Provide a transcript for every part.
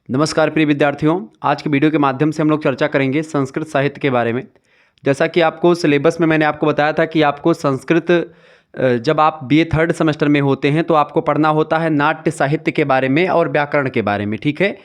नमस्कार प्रिय विद्यार्थियों, आज के वीडियो के माध्यम से हम लोग चर्चा करेंगे संस्कृत साहित्य के बारे में। जैसा कि आपको सिलेबस में मैंने आपको बताया था कि आपको संस्कृत जब आप बीए थर्ड सेमेस्टर में होते हैं तो आपको पढ़ना होता है नाट्य साहित्य के बारे में और व्याकरण के बारे में। ठीक है,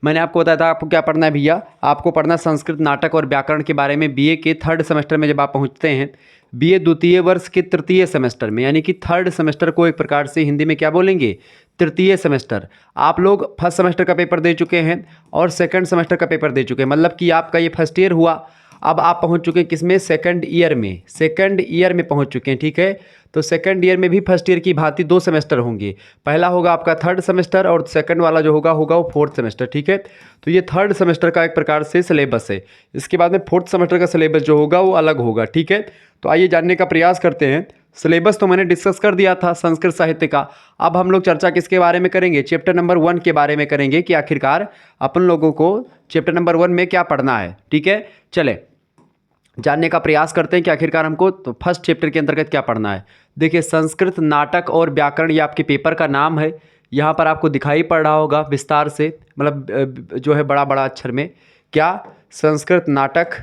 मैंने आपको बताया था आपको क्या पढ़ना है भैया, आपको पढ़ना संस्कृत नाटक और व्याकरण के बारे में बीए के थर्ड सेमेस्टर में जब आप पहुँचते हैं, बीए द्वितीय वर्ष के तृतीय सेमेस्टर में, यानी कि थर्ड सेमेस्टर को एक प्रकार से हिंदी में क्या बोलेंगे, तृतीय सेमेस्टर। आप लोग फर्स्ट सेमेस्टर का पेपर दे चुके हैं और सेकंड सेमेस्टर का पेपर दे चुके हैं, मतलब कि आपका ये फर्स्ट ईयर हुआ। अब आप पहुंच चुके हैं किसमें, सेकंड ईयर में, सेकंड ईयर में पहुंच चुके हैं। ठीक है, तो सेकंड ईयर में भी फर्स्ट ईयर की भांति दो सेमेस्टर होंगे। पहला होगा आपका थर्ड सेमेस्टर और सेकंड वाला जो होगा वो फोर्थ सेमेस्टर। ठीक है, तो ये थर्ड सेमेस्टर का एक प्रकार से सिलेबस है। इसके बाद में फोर्थ सेमेस्टर का सिलेबस जो होगा वो अलग होगा। ठीक है, तो आइए जानने का प्रयास करते हैं। सिलेबस तो मैंने डिस्कस कर दिया था संस्कृत साहित्य का। अब हम लोग चर्चा किसके बारे में करेंगे, चैप्टर नंबर 1 के बारे में करेंगे कि आखिरकार अपन लोगों को चैप्टर नंबर 1 में क्या पढ़ना है। ठीक है, चले जानने का प्रयास करते हैं कि आखिरकार हमको तो फर्स्ट चैप्टर के अंतर्गत क्या पढ़ना है। देखिए, संस्कृत नाटक और व्याकरण, ये आपके पेपर का नाम है। यहाँ पर आपको दिखाई पड़ रहा होगा विस्तार से, मतलब जो है बड़ा बड़ा अक्षर में, क्या, संस्कृत नाटक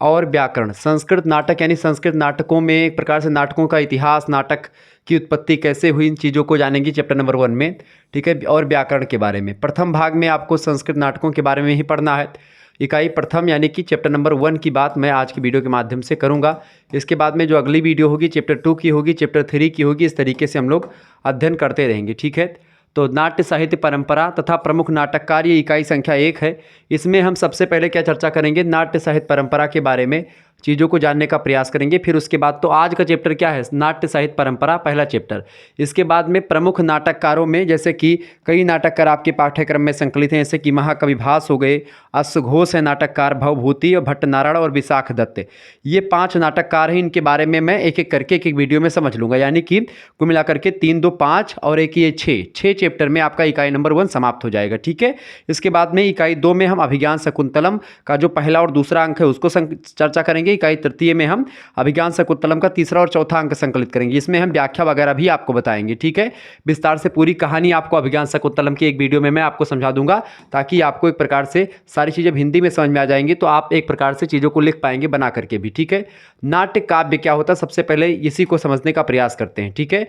और व्याकरण। संस्कृत नाटक यानी संस्कृत नाटकों में एक प्रकार से नाटकों का इतिहास, नाटक की उत्पत्ति कैसे हुई, इन चीज़ों को जानेंगे चैप्टर नंबर 1 में। ठीक है, और व्याकरण के बारे में प्रथम भाग में आपको संस्कृत नाटकों के बारे में ही पढ़ना है। इकाई प्रथम यानी कि चैप्टर नंबर 1 की बात मैं आज की वीडियो के माध्यम से करूंगा। इसके बाद में जो अगली वीडियो होगी चैप्टर 2 की होगी, चैप्टर 3 की होगी। इस तरीके से हम लोग अध्ययन करते रहेंगे। ठीक है, तो नाट्य साहित्य परंपरा तथा प्रमुख नाटककार, ये इकाई संख्या 1 है। इसमें हम सबसे पहले क्या चर्चा करेंगे, नाट्य साहित्य परंपरा के बारे में चीज़ों को जानने का प्रयास करेंगे। फिर उसके बाद तो आज का चैप्टर क्या है, नाट्य साहित्य परंपरा, पहला चैप्टर। इसके बाद में प्रमुख नाटककारों में, जैसे कि कई नाटककार आपके पाठ्यक्रम में संकलित हैं, जैसे कि महाकवि भास हो गए, अश्वघोष है नाटककार, भवभूति और भट्टनारायण और विशाख दत्त। ये 5 नाटककार हैं। इनके बारे में मैं एक एक करके एक एक वीडियो में समझ लूँगा, यानी कि कुल मिलाकर के 3 2 5 और एक ये 6 चैप्टर में आपका इकाई नंबर 1 समाप्त हो जाएगा। ठीक है, इसके बाद में इकाई 2 में हम अभिज्ञान शकुंतलम का जो पहला और दूसरा अंक है उसको चर्चा करेंगे। इकाई तृतीय में हम अभिज्ञान शकुंतलम का तीसरा और चौथा अंक संकलित करेंगे। इसमें हम व्याख्या वगैरह भी आपको बताएंगे। ठीक है, विस्तार से पूरी कहानी आपको अभिज्ञान शकुंतलम की एक वीडियो में मैं आपको समझा दूंगा, ताकि आपको एक प्रकार से सारी चीज़ें हिंदी में समझ में आ जाएंगी, तो आप एक प्रकार से चीज़ों को लिख पाएंगे बना करके भी। ठीक है, नाट्य काव्य क्या होता है, सबसे पहले इसी को समझने का प्रयास करते हैं। ठीक है,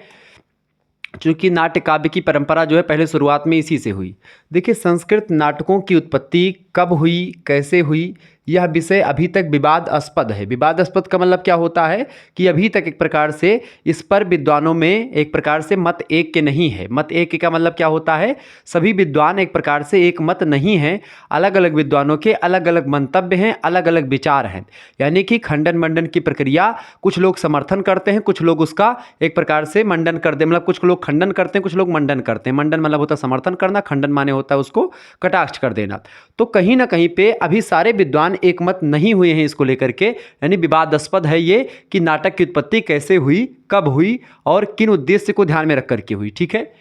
चूँकि नाट्य काव्य की परंपरा जो है पहले शुरुआत में इसी से हुई। देखिए, संस्कृत नाटकों की उत्पत्ति कब हुई, कैसे हुई, यह विषय अभी तक विवादास्पद है। विवादास्पद का मतलब क्या होता है कि अभी तक एक प्रकार से इस पर विद्वानों में एक प्रकार से मत एक के नहीं है। मत एक के का मतलब क्या होता है, सभी विद्वान एक प्रकार से एक मत नहीं है, अलग अलग विद्वानों के अलग अलग मंतव्य हैं, अलग अलग विचार हैं। यानी कि खंडन मंडन की प्रक्रिया, कुछ लोग समर्थन करते हैं, कुछ लोग उसका एक प्रकार से मंडन कर दे, मतलब कुछ लोग खंडन करते हैं, कुछ लोग मंडन करते हैं। मंडन मतलब होता है समर्थन करना, खंडन माने होता है उसको कटाक्ष कर देना। तो कहीं ना कहीं पे अभी सारे विद्वान एक मत नहीं हुए हैं इसको लेकर के, यानी विवादास्पद है ये कि नाटक की उत्पत्ति कैसे हुई, कब हुई और किन उद्देश्य को ध्यान में रख करके हुई। ठीक है,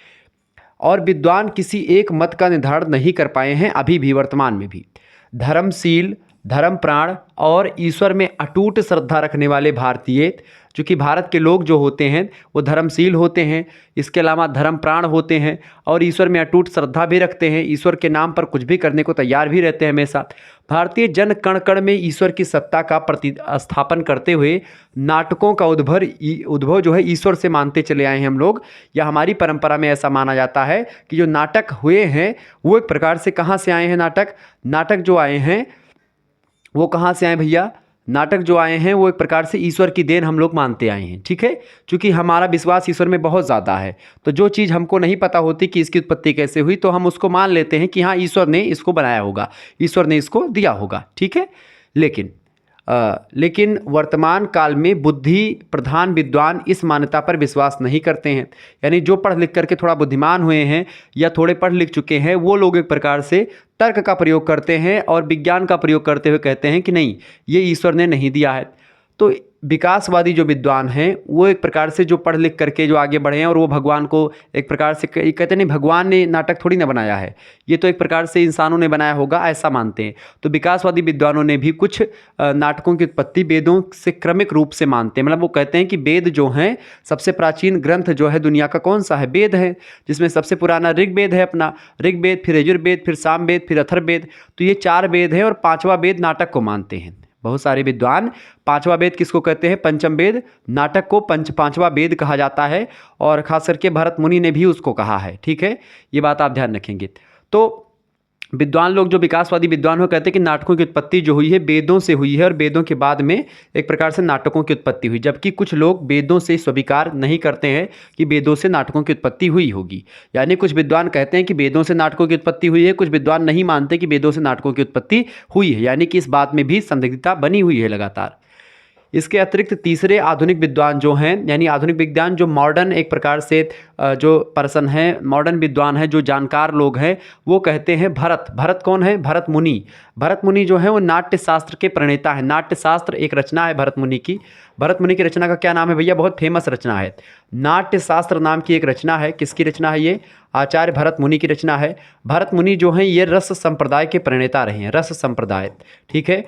और विद्वान किसी एक मत का निर्धारण नहीं कर पाए हैं अभी भी, वर्तमान में भी। धर्मशील, धर्म प्राण और ईश्वर में अटूट श्रद्धा रखने वाले भारतीय, चूँकि भारत के लोग जो होते हैं वो धर्मशील होते हैं, इसके अलावा धर्म प्राण होते हैं और ईश्वर में अटूट श्रद्धा भी रखते हैं, ईश्वर के नाम पर कुछ भी करने को तैयार भी रहते हैं हमेशा। भारतीय जन कण कण में ईश्वर की सत्ता का प्रतिस्थापन करते हुए नाटकों का उद्भव जो है ईश्वर से मानते चले आए हैं हम लोग, या हमारी परंपरा में ऐसा माना जाता है कि जो नाटक हुए हैं वो एक प्रकार से कहाँ से आए हैं, नाटक जो आए हैं वो कहाँ से आए भैया, नाटक जो आए हैं वो एक प्रकार से ईश्वर की देन हम लोग मानते आए हैं। ठीक है, क्योंकि हमारा विश्वास ईश्वर में बहुत ज़्यादा है, तो जो चीज़ हमको नहीं पता होती कि इसकी उत्पत्ति कैसे हुई, तो हम उसको मान लेते हैं कि हाँ ईश्वर ने इसको बनाया होगा, ईश्वर ने इसको दिया होगा। ठीक है, लेकिन वर्तमान काल में बुद्धि प्रधान विद्वान इस मान्यता पर विश्वास नहीं करते हैं। यानी जो पढ़ लिख करके थोड़ा बुद्धिमान हुए हैं या थोड़े पढ़ लिख चुके हैं, वो लोग एक प्रकार से तर्क का प्रयोग करते हैं और विज्ञान का प्रयोग करते हुए कहते हैं कि नहीं, ये ईश्वर ने नहीं दिया है। तो विकासवादी जो विद्वान हैं वो एक प्रकार से जो पढ़ लिख करके जो आगे बढ़े हैं और वो भगवान को एक प्रकार से कहते नहीं, भगवान ने नाटक थोड़ी ना बनाया है, ये तो एक प्रकार से इंसानों ने बनाया होगा, ऐसा मानते हैं। तो विकासवादी विद्वानों ने भी कुछ नाटकों की उत्पत्ति वेदों से क्रमिक रूप से मानते हैं। मतलब वो कहते हैं कि वेद जो हैं, सबसे प्राचीन ग्रंथ जो है दुनिया का कौन सा है? वेद है, जिसमें सबसे पुराना ऋग्वेद है अपना, ऋग्वेद, फिर यजुर्वेद, फिर सामवेद, फिर अथर्ववेद। तो ये 4 वेद हैं और 5वां वेद नाटक को मानते हैं। बहुत सारे विद्वान 5वां वेद किसको कहते हैं? पंचम वेद, नाटक को 5वां वेद कहा जाता है, और खास करके भरत मुनि ने भी उसको कहा है। ठीक है, ये बात आप ध्यान रखेंगे। तो विद्वान लोग जो विकासवादी विद्वान हो कहते हैं कि नाटकों की उत्पत्ति जो हुई है वेदों से हुई है, और वेदों के बाद में एक प्रकार से नाटकों की उत्पत्ति हुई। जबकि कुछ लोग वेदों से स्वीकार नहीं करते हैं कि वेदों से नाटकों की उत्पत्ति हुई होगी। यानी कुछ विद्वान कहते हैं कि वेदों से नाटकों की उत्पत्ति हुई है, कुछ विद्वान नहीं मानते कि वेदों से नाटकों की उत्पत्ति हुई है। यानी कि इस बात में भी संदिग्धता बनी हुई है लगातार। इसके अतिरिक्त तीसरे आधुनिक विद्वान जो हैं, यानी आधुनिक विद्वान जो मॉडर्न एक प्रकार से जो पर्सन हैं, मॉडर्न विद्वान हैं, जो जानकार लोग हैं, वो कहते हैं भरत कौन है? भरत मुनि। भरत मुनि जो है वो नाट्य शास्त्र के प्रणेता है। नाट्य शास्त्र एक रचना है भरत मुनि की। भरत मुनि की रचना का क्या नाम है भैया? बहुत फेमस रचना है, नाट्य शास्त्र नाम की एक रचना है। किसकी रचना है ये? आचार्य भरत मुनि की रचना है। भरत मुनि जो हैं ये रस संप्रदाय के प्रणेता रहे हैं, रस संप्रदाय। ठीक है,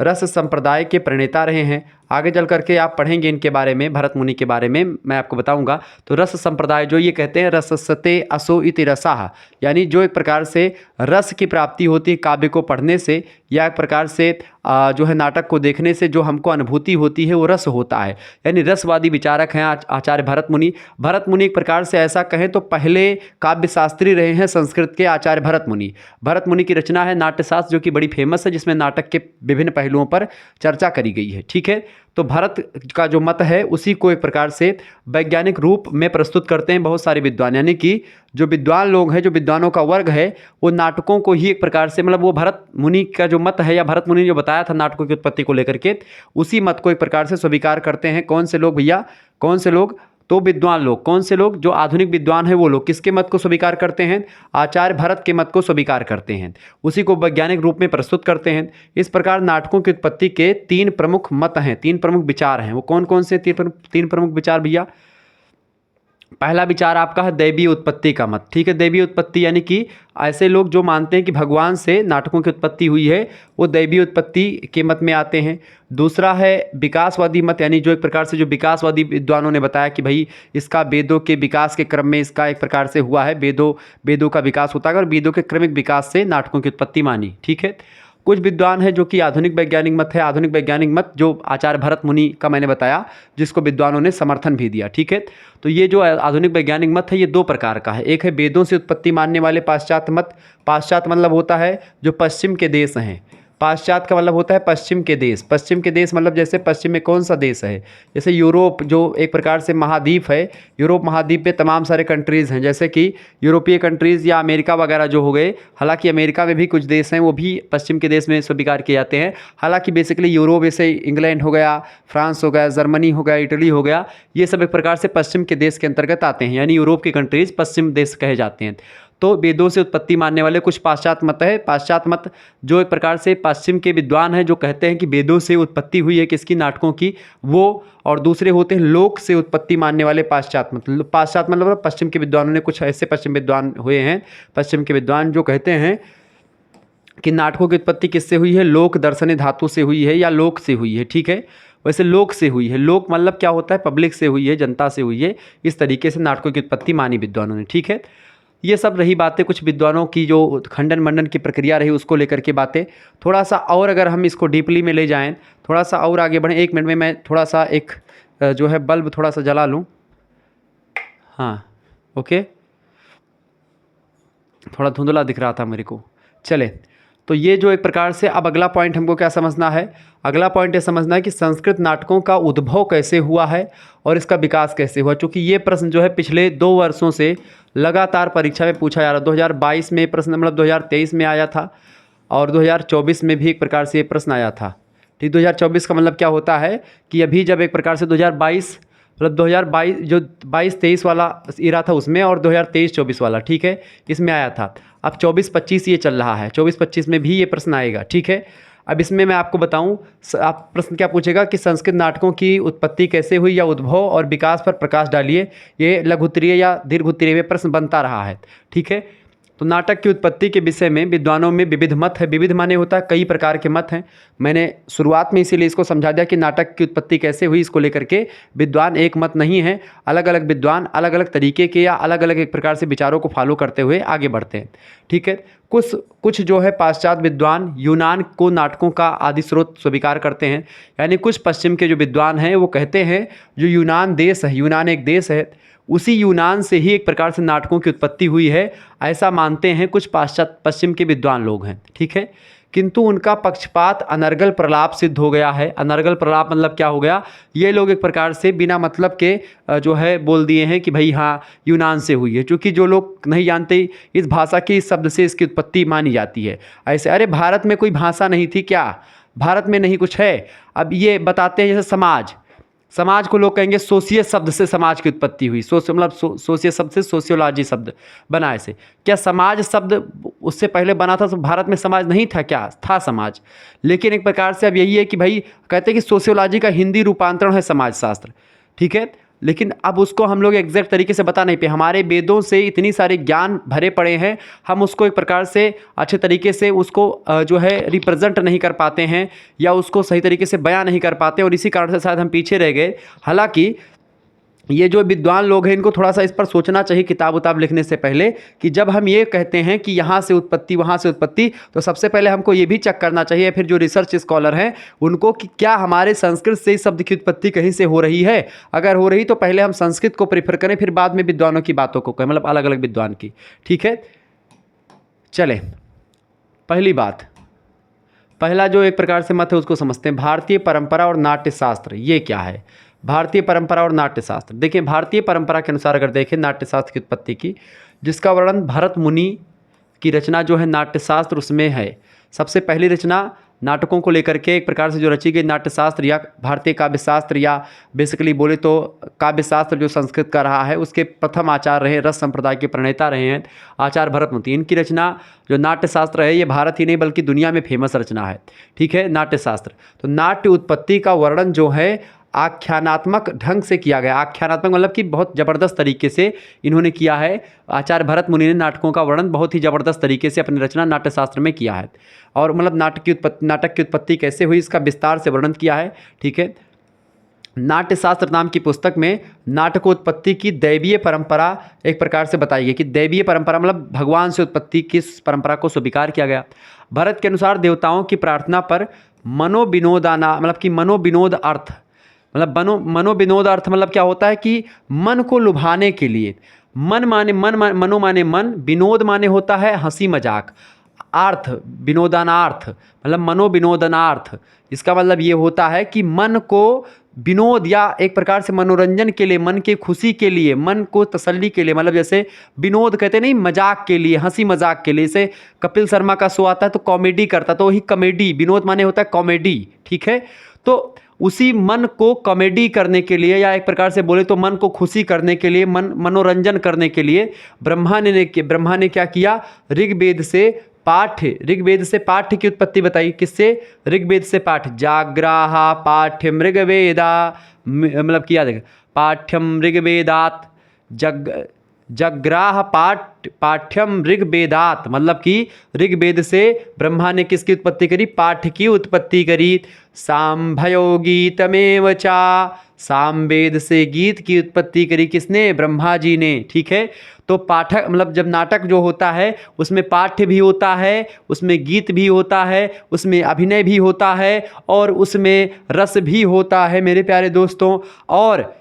रस संप्रदाय के प्रणेता रहे हैं। आगे चल करके आप पढ़ेंगे इनके बारे में, भरत मुनि के बारे में मैं आपको बताऊंगा। तो रस संप्रदाय जो ये कहते हैं रसस्ते असो इति रसाः, यानी जो एक प्रकार से रस की प्राप्ति होती है काव्य को पढ़ने से, या एक प्रकार से जो है नाटक को देखने से जो हमको अनुभूति होती है वो रस होता है। यानी रसवादी विचारक हैं आचार्य भरत मुनि। भरत मुनि एक प्रकार से ऐसा कहें तो पहले काव्य शास्त्री रहे हैं संस्कृत के आचार्य भरत मुनि। भरत मुनि की रचना है नाट्यशास्त्र, जो कि बड़ी फेमस है, जिसमें नाटक के विभिन्न पहलुओं पर चर्चा करी गई है। ठीक है, तो भरत का जो मत है उसी को एक प्रकार से वैज्ञानिक रूप में प्रस्तुत करते हैं बहुत सारे विद्वान। यानी कि जो विद्वान लोग हैं, जो विद्वानों का वर्ग है, वो नाटकों को ही एक प्रकार से, मतलब वो भरत मुनि का जो मत है, या भरत मुनि ने जो बताया था नाटकों की उत्पत्ति को लेकर के, उसी मत को एक प्रकार से स्वीकार करते हैं। कौन से लोग भैया? कौन से लोग? तो विद्वान लोग। कौन से लोग? जो आधुनिक विद्वान हैं वो लोग किसके मत को स्वीकार करते हैं? आचार्य भरत के मत को स्वीकार करते हैं, उसी को वैज्ञानिक रूप में प्रस्तुत करते हैं। इस प्रकार नाटकों की उत्पत्ति के 3 प्रमुख मत हैं, 3 प्रमुख विचार हैं। वो कौन कौन से 3 प्रमुख विचार भैया? पहला विचार आपका है दैवीय उत्पत्ति का मत। ठीक है, दैवीय उत्पत्ति यानी कि ऐसे लोग जो मानते हैं कि भगवान से नाटकों की उत्पत्ति हुई है, वो दैवीय उत्पत्ति के मत में आते हैं। दूसरा है विकासवादी मत, यानी जो एक प्रकार से जो विकासवादी विद्वानों ने बताया कि भाई इसका वेदों के विकास के क्रम में इसका एक प्रकार से हुआ है, वेदों का विकास होता है और वेदों के क्रमिक विकास से नाटकों की उत्पत्ति मानी। ठीक है, कुछ विद्वान है जो कि आधुनिक वैज्ञानिक मत है। आधुनिक वैज्ञानिक मत जो आचार्य भरत मुनि का मैंने बताया, जिसको विद्वानों ने समर्थन भी दिया। ठीक है, तो ये जो आधुनिक वैज्ञानिक मत है ये 2 प्रकार का है। एक है वेदों से उत्पत्ति मानने वाले पाश्चात्य मत। पाश्चात्य मतलब होता है जो पश्चिम के देश हैं। पाश्चात्य का मतलब होता है पश्चिम के देश। पश्चिम के देश मतलब जैसे पश्चिम में कौन सा देश है? जैसे यूरोप, जो एक प्रकार से महाद्वीप है। यूरोप महाद्वीप पे तमाम सारे कंट्रीज़ हैं, जैसे कि यूरोपीय कंट्रीज़ या अमेरिका वगैरह जो हो गए। हालांकि अमेरिका में भी कुछ देश हैं वो भी पश्चिम के देश में स्वीकार किए जाते हैं। हालांकि बेसिकली यूरोप जैसे इंग्लैंड हो गया, फ्रांस हो गया, जर्मनी हो गया, इटली हो गया, ये सब एक प्रकार से पश्चिम के देश के अंतर्गत आते हैं। यानी यूरोप की कंट्रीज़ पश्चिम देश कहे जाते हैं। तो वेदों से उत्पत्ति मानने वाले कुछ पाश्चात्य मत है। पाश्चात्य मत जो एक प्रकार से पश्चिम के विद्वान हैं जो कहते हैं कि वेदों से उत्पत्ति हुई है किसकी? नाटकों की, वो। और दूसरे होते हैं लोक से उत्पत्ति मानने वाले पाश्चात्य मत। पाश्चात्य मतलब पश्चिम के विद्वानों ने, कुछ ऐसे पश्चिम विद्वान हुए हैं, पश्चिम के विद्वान जो कहते हैं कि नाटकों की उत्पत्ति किससे हुई है? लोक दर्शने धातु से हुई है या लोक से हुई है। ठीक है, वैसे लोक से हुई है। लोक मतलब क्या होता है? पब्लिक से हुई है, जनता से हुई है। इस तरीके से नाटकों की उत्पत्ति मानी विद्वानों ने। ठीक है, ये सब रही बातें कुछ विद्वानों की जो खंडन मंडन की प्रक्रिया रही उसको लेकर के बातें। थोड़ा सा और अगर हम इसको डीपली में ले जाएं, थोड़ा सा और आगे बढ़ें, 1 मिनट में मैं थोड़ा सा एक जो है बल्ब थोड़ा सा जला लूँ। हाँ, ओके, थोड़ा धुंधला दिख रहा था मेरे को। चले, तो ये जो एक प्रकार से अब अगला पॉइंट हमको क्या समझना है? अगला पॉइंट ये समझना है कि संस्कृत नाटकों का उद्भव कैसे हुआ है और इसका विकास कैसे हुआ। चूँकि ये प्रश्न जो है पिछले 2 वर्षों से लगातार परीक्षा में पूछा जा रहा है। 2022 में प्रश्न, मतलब 2023 में आया था, और 2024 में भी एक प्रकार से ये प्रश्न आया था। ठीक, 2024 का मतलब क्या होता है कि अभी जब एक प्रकार से 2022 मतलब 2022 जो 22-23 वाला इरा था उसमें, और 2023-24 वाला, ठीक है, इसमें आया था। अब 24-25 ये चल रहा है, 24-25 में भी ये प्रश्न आएगा। ठीक है, अब इसमें मैं आपको बताऊं, आप प्रश्न क्या पूछेगा कि संस्कृत नाटकों की उत्पत्ति कैसे हुई या उद्भव और विकास पर प्रकाश डालिए। ये लघु उत्तरीय या दीर्घ उत्तरीय में प्रश्न बनता रहा है। ठीक है, तो नाटक की उत्पत्ति के विषय में विद्वानों में विविध मत है। विविध माने होता है कई प्रकार के मत हैं। मैंने शुरुआत में इसीलिए इसको समझा दिया कि नाटक की उत्पत्ति कैसे हुई, इसको लेकर के विद्वान एक मत नहीं है। अलग अलग विद्वान अलग अलग तरीके के या अलग अलग एक प्रकार से विचारों को फॉलो करते हुए आगे बढ़ते हैं। ठीक है, कुछ जो है पाश्चात्य विद्वान यूनान को नाटकों का आदि स्रोत स्वीकार करते हैं। यानी कुछ पश्चिम के जो विद्वान हैं वो कहते हैं जो यूनान देश है, यूनान एक देश है, उसी यूनान से ही एक प्रकार से नाटकों की उत्पत्ति हुई है, ऐसा मानते हैं कुछ पश्चिम के विद्वान लोग हैं। ठीक है, किंतु उनका पक्षपात अनर्गल प्रलाप सिद्ध हो गया है। अनर्गल प्रलाप मतलब क्या हो गया, ये लोग एक प्रकार से बिना मतलब के जो है बोल दिए हैं कि भाई हाँ यूनान से हुई है, क्योंकि जो लोग नहीं जानते इस भाषा के इस शब्द से इसकी उत्पत्ति मानी जाती है। ऐसे अरे भारत में कोई भाषा नहीं थी क्या, भारत में नहीं कुछ है। अब ये बताते हैं जैसे समाज को लोग कहेंगे सोशियस शब्द से समाज की उत्पत्ति हुई। मतलब सोशियस शब्द से सोशियोलॉजी शब्द बना। ऐसे क्या समाज शब्द उससे पहले बना था तो भारत में समाज नहीं था क्या, था समाज। लेकिन एक प्रकार से अब यही है कि भाई कहते हैं कि सोशियोलॉजी का हिंदी रूपांतरण है समाजशास्त्र। ठीक है, लेकिन अब उसको हम लोग एग्जैक्ट तरीके से बता नहीं पे। हमारे वेदों से इतनी सारे ज्ञान भरे पड़े हैं, हम उसको एक प्रकार से अच्छे तरीके से उसको जो है रिप्रेजेंट नहीं कर पाते हैं या उसको सही तरीके से बयां नहीं कर पाते, और इसी कारण से शायद हम पीछे रह गए। हालांकि ये जो विद्वान लोग हैं इनको थोड़ा सा इस पर सोचना चाहिए किताब उताब लिखने से पहले, कि जब हम ये कहते हैं कि यहाँ से उत्पत्ति वहाँ से उत्पत्ति, तो सबसे पहले हमको ये भी चेक करना चाहिए फिर जो रिसर्च स्कॉलर हैं उनको, कि क्या हमारे संस्कृत से इस शब्द की उत्पत्ति कहीं से हो रही है। अगर हो रही तो पहले हम संस्कृत को प्रेफर करें, फिर बाद में विद्वानों की बातों को कहें, मतलब अलग अलग विद्वान की। ठीक है, चले पहली बात, पहला जो एक प्रकार से मत है उसको समझते हैं। भारतीय परंपरा और नाट्य शास्त्र, ये क्या है भारतीय परंपरा और नाट्य शास्त्र। देखिए भारतीय परंपरा के अनुसार अगर देखें नाट्य शास्त्र की उत्पत्ति की, जिसका वर्णन भरत मुनि की रचना जो है नाट्य शास्त्र उसमें है। सबसे पहली रचना नाटकों को लेकर के एक प्रकार से जो रची गई नाट्य शास्त्र या भारतीय काव्य शास्त्र, या बेसिकली बोले तो काव्य शास्त्र जो संस्कृत का रहा है, उसके प्रथम आचार्य रहे, रस संप्रदाय के प्रणेता रहे हैं आचार्य भरत मुनि। इनकी रचना जो नाट्य शास्त्र है ये भारत ही नहीं बल्कि दुनिया में फेमस रचना है। ठीक है, नाट्य शास्त्र। तो नाट्य उत्पत्ति का वर्णन जो है आख्यानात्मक ढंग से किया गया। आख्यानात्मक मतलब कि बहुत ज़बरदस्त तरीके से इन्होंने किया है। आचार्य भरत मुनि ने नाटकों का वर्णन बहुत ही ज़बरदस्त तरीके से अपनी रचना नाट्यशास्त्र में किया है। और मतलब नाटक की उत्पत्ति कैसे हुई इसका विस्तार से वर्णन किया है। ठीक है, नाट्यशास्त्र नाम की पुस्तक में नाटकोत्पत्ति की दैवीय परंपरा एक प्रकार से बताई गई, कि दैवीय परंपरा मतलब भगवान से उत्पत्ति किस परंपरा को स्वीकार किया गया। भरत के अनुसार देवताओं की प्रार्थना पर मनोविनोदाना मतलब कि मनोविनोद अर्थ मतलब मनोविनोद अर्थ मतलब क्या होता है कि मन को लुभाने के लिए। मन माने मन, मनो माने मन, विनोद माने होता है हंसी मजाक, अर्थ विनोदनार्थ मतलब मनोविनोदनार्थ। इसका मतलब ये होता है कि मन को विनोद या एक प्रकार से मनोरंजन के लिए, मन की खुशी के लिए, मन को तसल्ली के लिए, मतलब जैसे विनोद कहते नहीं मजाक के लिए, हंसी मजाक के लिए। जैसे कपिल शर्मा का शो आता है तो कॉमेडी करता है, तो वही कॉमेडी, विनोद माने होता है कॉमेडी। ठीक है, तो उसी मन को कॉमेडी करने के लिए या एक प्रकार से बोले तो मन को खुशी करने के लिए, मनोरंजन करने के लिए ब्रह्मा ने क्या किया, ऋग्वेद से पाठ्य की उत्पत्ति बताई। किससे? ऋग्वेद से पाठ्य। जाग्राहा पाठ्यम ऋग्वेदा मतलब किया देगा पाठ्यम ऋग्वेदात, जग्राह पाठ्यम ऋग्वेदात मतलब कि ऋग्वेद से ब्रह्मा ने किसकी उत्पत्ति करी? पाठ्य की उत्पत्ति करी। सांभयो गीतमेव चा, सामवेद से गीत की उत्पत्ति करी किसने? ब्रह्मा जी ने। ठीक है, तो पाठक मतलब जब नाटक जो होता है उसमें पाठ्य भी होता है, उसमें गीत भी होता है, उसमें अभिनय भी होता है और उसमें रस भी होता है मेरे प्यारे दोस्तों। और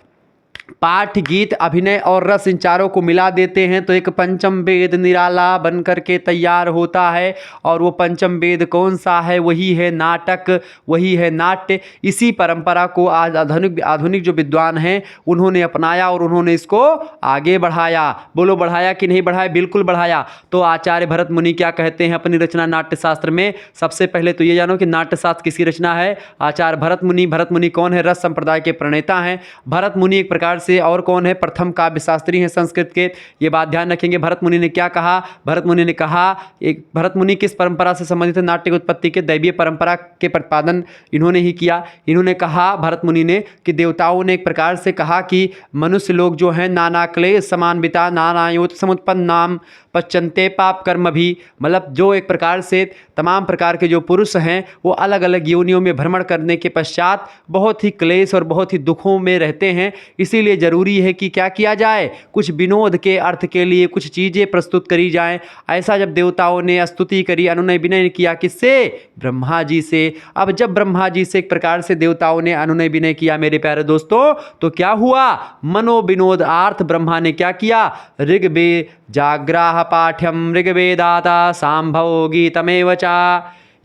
पाठ, गीत, अभिनय और रस इन चारों को मिला देते हैं तो एक पंचम वेद निराला बन करके तैयार होता है। और वो पंचम वेद कौन सा है? वही है नाटक, वही है नाट्य। इसी परंपरा को आज आधुनिक जो विद्वान हैं उन्होंने अपनाया और उन्होंने इसको आगे बढ़ाया। बोलो बढ़ाया कि नहीं बढ़ाया? बिल्कुल बढ़ाया। तो आचार्य भरत मुनि क्या कहते हैं अपनी रचना नाट्यशास्त्र में? सबसे पहले तो ये जानो कि नाट्यशास्त्र किसकी रचना है? आचार्य भरत मुनि। भरत मुनि कौन है? रस संप्रदाय के प्रणेता हैं। भरत मुनि एक प्रकार प्रकार से और कौन है, प्रथम काव्य शास्त्री हैं संस्कृत के, ये बात ध्यान रखेंगे। भरत मुनि ने क्या कहा, भरत मुनि ने कहा, एक भरत मुनि किस परंपरा से संबंधित है, नाट्य की उत्पत्ति के दैवीय परंपरा के प्रतिपादन इन्होंने ही किया। इन्होंने कहा भरत मुनि ने कि देवताओं ने एक प्रकार से कहा कि मनुष्य लोग जो हैं नाना क्लेश समान बिता नानायोत समुत्पन्नाम पच्चन्ते पाप कर्म भी, मतलब जो एक प्रकार से तमाम प्रकार के जो पुरुष हैं वो अलग अलग योनियों में भ्रमण करने के पश्चात बहुत ही क्लेश और बहुत ही दुखों में रहते हैं। इसीलिए ज़रूरी है कि क्या किया जाए, कुछ विनोद के अर्थ के लिए कुछ चीज़ें प्रस्तुत करी जाएं। ऐसा जब देवताओं ने स्तुति करी, अनुनय विनय किया, किससे, ब्रह्मा जी से। अब जब ब्रह्मा जी से एक प्रकार से देवताओं ने अनुनय विनय किया मेरे प्यारे दोस्तों, तो क्या हुआ, मनोविनोदार्थ ब्रह्मा ने क्या किया, ऋग्वेद जाग्राह पाठ्यम ऋग्वेदाता सांभव गीतमेव चा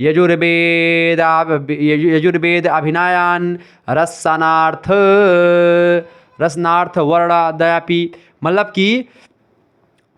यजुर्वेद अभिनयान रसनार्थ वर्णादयापि, मतलब कि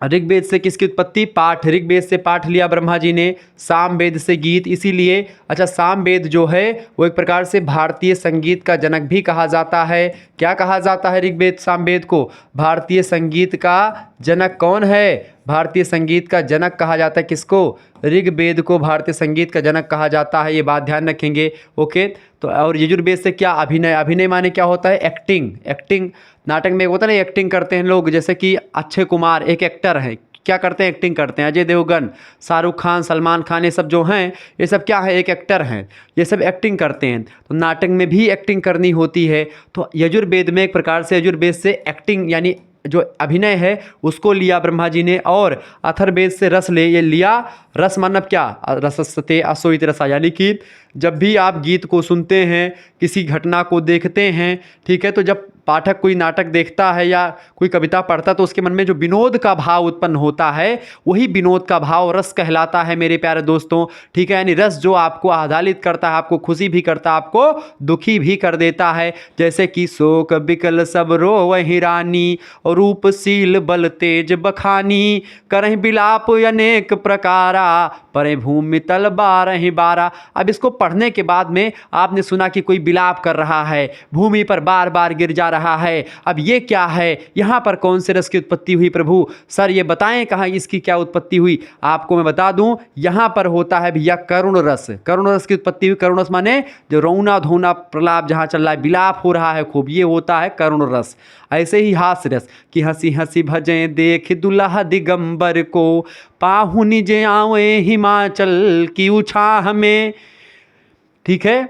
ऋग्वेद से किसकी उत्पत्ति, पाठ, ऋग्वेद से पाठ लिया ब्रह्मा जी ने, सामवेद से गीत। इसीलिए अच्छा सामवेद जो है वो एक प्रकार से भारतीय संगीत का जनक भी कहा जाता है। क्या कहा जाता है ऋग्वेद सामवेद को, भारतीय संगीत का जनक कौन है, भारतीय संगीत का जनक कहा जाता है किसको, ऋग्वेद को भारतीय संगीत का जनक कहा जाता है, ये बात ध्यान रखेंगे। ओके, तो और यजुर्वेद से क्या, अभिनय, अभिनय माने क्या होता है, एक्टिंग। एक्टिंग नाटक में होता है ना, एक्टिंग करते हैं लोग, जैसे कि अक्षय कुमार एक एक्टर हैं, क्या करते हैं, एक्टिंग करते हैं। अजय देवगन, शाहरुख खान, सलमान खान, ये सब जो हैं ये सब क्या है, एक एक्टर हैं, ये सब एक्टिंग करते हैं। तो नाटक में भी एक्टिंग करनी होती है। तो यजुर्वेद में एक प्रकार से यजुर्वेद से एक्टिंग यानी जो अभिनय है उसको लिया ब्रह्मा जी ने, और अथर्ववेद से रस ले ये लिया। रस मतलब क्या, रसस्ते असोइत रसा, यानी कि जब भी आप गीत को सुनते हैं, किसी घटना को देखते हैं, ठीक है, तो जब पाठक कोई नाटक देखता है या कोई कविता पढ़ता है तो उसके मन में जो विनोद का भाव उत्पन्न होता है वही विनोद का भाव रस कहलाता है मेरे प्यारे दोस्तों, ठीक है। यानी रस जो आपको आह्लादित करता है, आपको खुशी भी करता है, आपको दुखी भी कर देता है। जैसे कि शोक बिकल सब रोवहि रानी, रूपशील बल तेज बखानी, करहि बिलाप अनेक प्रकारा, परे भूमि तल बारहि बारा। अब इसको पढ़ने के बाद में आपने सुना कि कोई बिलाप कर रहा है, भूमि पर बार बार गिर जा रहा है। अब ये क्या है, यहाँ पर कौन से रस की उत्पत्ति हुई प्रभु, सर ये बताएं कहाँ इसकी क्या उत्पत्ति हुई। आपको मैं बता दूं, यहाँ पर होता है भैया करुण रस। करुण रस की उत्पत्ति हुई, करुण रस माने जो रोना धोना प्रलाप जहाँ चल रहा है, बिलाप हो रहा है खूब, ये होता है करुण रस। ऐसे ही हास्य रस कि हंसी हंसी भजें देख दुल्हा दिगंबर को, पाहु निज आवे हिमाचल की उछाह में, ठीक है।